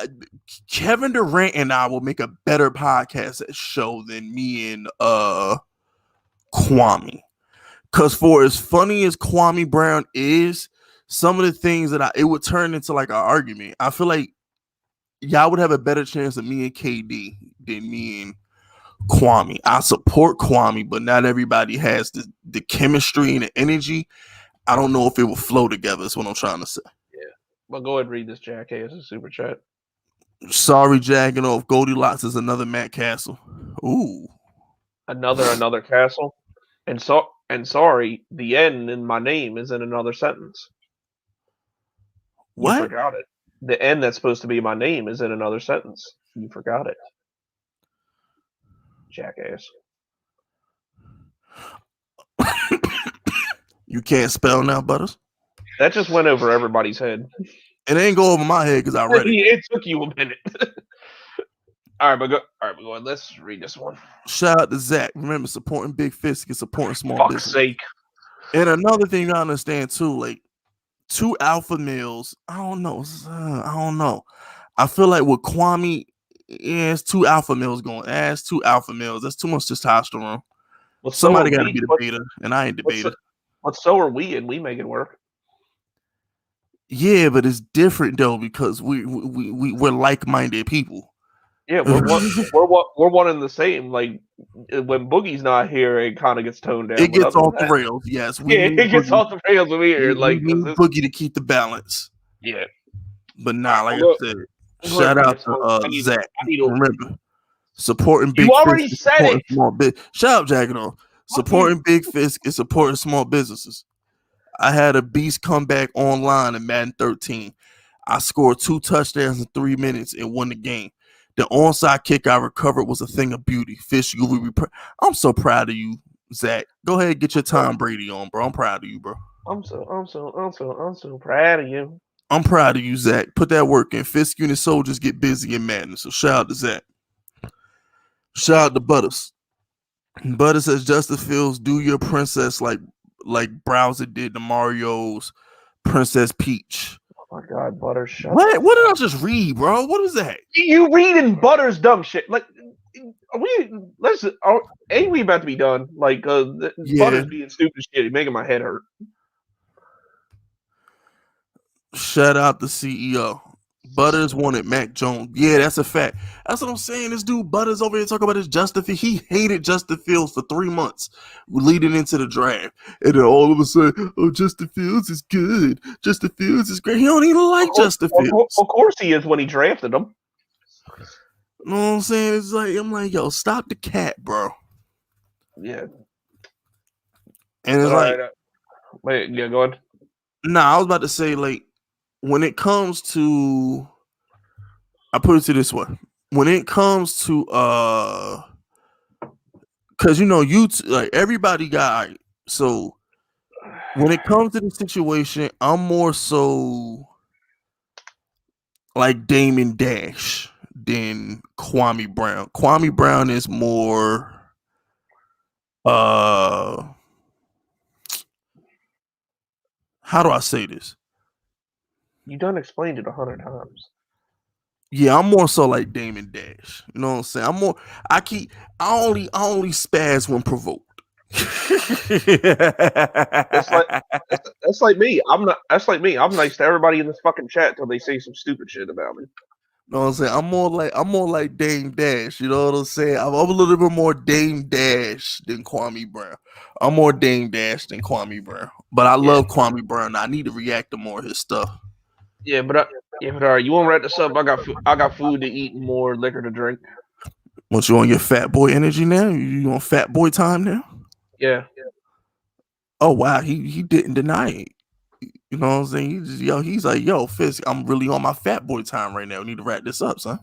Kevin Durant and I will make a better podcast show than me and Kwame. Because for as funny as Kwame Brown is, some of the things that it would turn into like an argument. I feel like y'all would have a better chance of me and KD than me and Kwame. I support Kwame, but not everybody has the chemistry and the energy. I don't know if it will flow together. Is what I'm trying to say. Yeah. Well, go ahead and read this, Jack. Hey, it's a super chat. Sorry, jacking off. Goldilocks is another Matt Castle. Ooh. Another castle. And sorry, the N in my name is in another sentence. What? You forgot it. The N that's supposed to be my name is in another sentence. You forgot it. Jackass. You can't spell now, Butters? That just went over everybody's head. It ain't go over my head because I read it. It took you a minute. All right, go on. Let's read this one. Shout out to Zach. Remember, supporting Big Fisk is supporting small Fuck's business. sake. And another thing you understand too, like 2 alpha males. I don't know. I feel like with Kwame, it's 2 alpha males going. It's 2 alpha males. That's too much testosterone. Well, somebody got to be the beta, and I ain't the beta. But so are we, and we make it work. Yeah, but it's different though because we're like-minded people. Yeah, we're one and the same. Like when Boogie's not here, it kind of gets toned down. It gets off the rails. Yes, it gets off the rails when we're here. Like we need Boogie to keep the balance. Yeah, but nah, like I said, shout out to Zach. Remember, supporting Big Fisk. You already said it. Small shout out, Jackano. Supporting Big Fisk is supporting small businesses. I had a beast comeback online in Madden 13. I scored 2 touchdowns in 3 minutes and won the game. The onside kick I recovered was a thing of beauty. Fish, I'm so proud of you, Zach. Go ahead and get your Tom Brady on, bro. I'm proud of you, bro. I'm so proud of you. I'm proud of you, Zach. Put that work in. Fisk unit soldiers get busy in Madden. So shout out to Zach. Shout out to Butters. Butters says Justin Fields, do your princess like Browser did to Mario's Princess Peach. Oh my God, Butters! What did I just read, bro? What was that? You reading Butters dumb shit? Like, ain't we about to be done? Like, Butters being stupid shit, making my head hurt. Shout out the CEO. Butters wanted Mac Jones. Yeah, that's a fact. That's what I'm saying. This dude Butters over here talking about his Justin Fields. He hated Justin Fields for 3 months leading into the draft. And then all of a sudden, oh, Justin Fields is good. Justin Fields is great. He don't even like Justin Fields. Of course he is when he drafted him. You know what I'm saying? It's like, I'm like, yo, stop the cat, bro. Yeah. And it's like, wait, yeah, go ahead. Nah, I was about to say, like, when it comes to, I put it to this way. When it comes to, because you know, like everybody got, so when it comes to the situation, I'm more so like Damon Dash than Kwame Brown. Kwame Brown is more, how do I say this? You done explained it 100 times. Yeah, I'm more so like Damon Dash. You know what I'm saying? I only spaz when provoked. That's like me. That's like me. I'm nice to everybody in this fucking chat till they say some stupid shit about me. You know what I'm saying? I'm more like Dame Dash. You know what I'm saying? I'm a little bit more Dame Dash than Kwame Brown. I'm more Dame Dash than Kwame Brown. But I love Kwame Brown. I need to react to more of his stuff. Yeah, but all right, you want to wrap this up? I got food to eat and more liquor to drink. What, you on your fat boy energy now? You on fat boy time now? Yeah. Oh wow, he didn't deny it. You know what I'm saying? He's like, yo, Fisk, I'm really on my fat boy time right now. We need to wrap this up, son.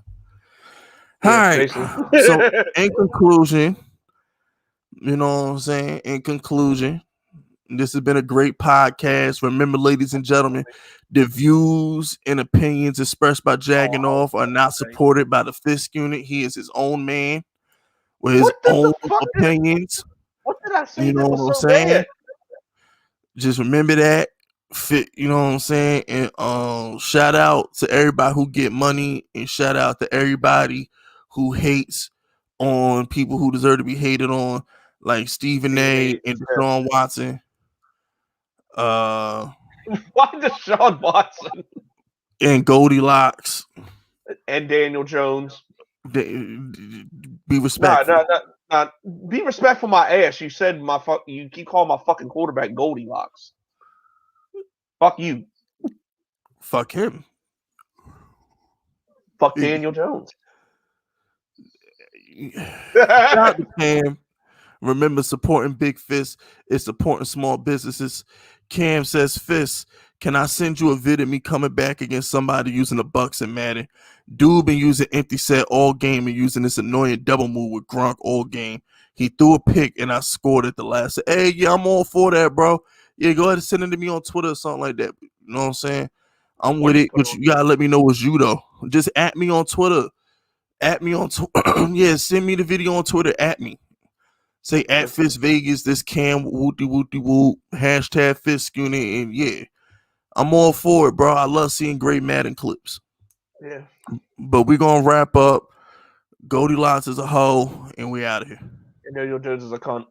All right. So in conclusion, you know what I'm saying? In conclusion, this has been a great podcast. Remember, ladies and gentlemen, the views and opinions expressed by Jagganoff are not supported by the Fisk unit. He is his own man with his own opinions. What did I say? You know what I'm saying? Just remember that. You know what I'm saying? And shout out to everybody who get money, and shout out to everybody who hates on people who deserve to be hated on, like Stephen A. and Deshaun Watson. Why Deshaun Watson and Goldilocks. and Daniel Jones? Be respectful. Nah. Be respectful. My ass. You said you keep calling my fucking quarterback Goldilocks. Fuck you. Fuck him. Fuck Daniel Jones. Shout out to Cam. Remember, supporting Big Fisk is supporting small businesses. Cam says, Fisk, can I send you a vid of me coming back against somebody using the Bucks and Madden? Dude been using empty set all game and using this annoying double move with Gronk all game. He threw a pick and I scored at the last. Hey, yeah, I'm all for that, bro. Yeah, go ahead and send it to me on Twitter or something like that. You know what I'm saying? I'm with it, but you gotta let me know it's you though. Just at me on Twitter. At me on Twitter. Yeah, send me the video on Twitter. At me. Say at Fisk Vegas, this Cam whoop, hashtag Fisk unit, and yeah, I'm all for it, bro. I love seeing great Madden clips. Yeah. But we're gonna wrap up. Goldilocks is a hoe, and we out of here. Daniel Jones is a cunt.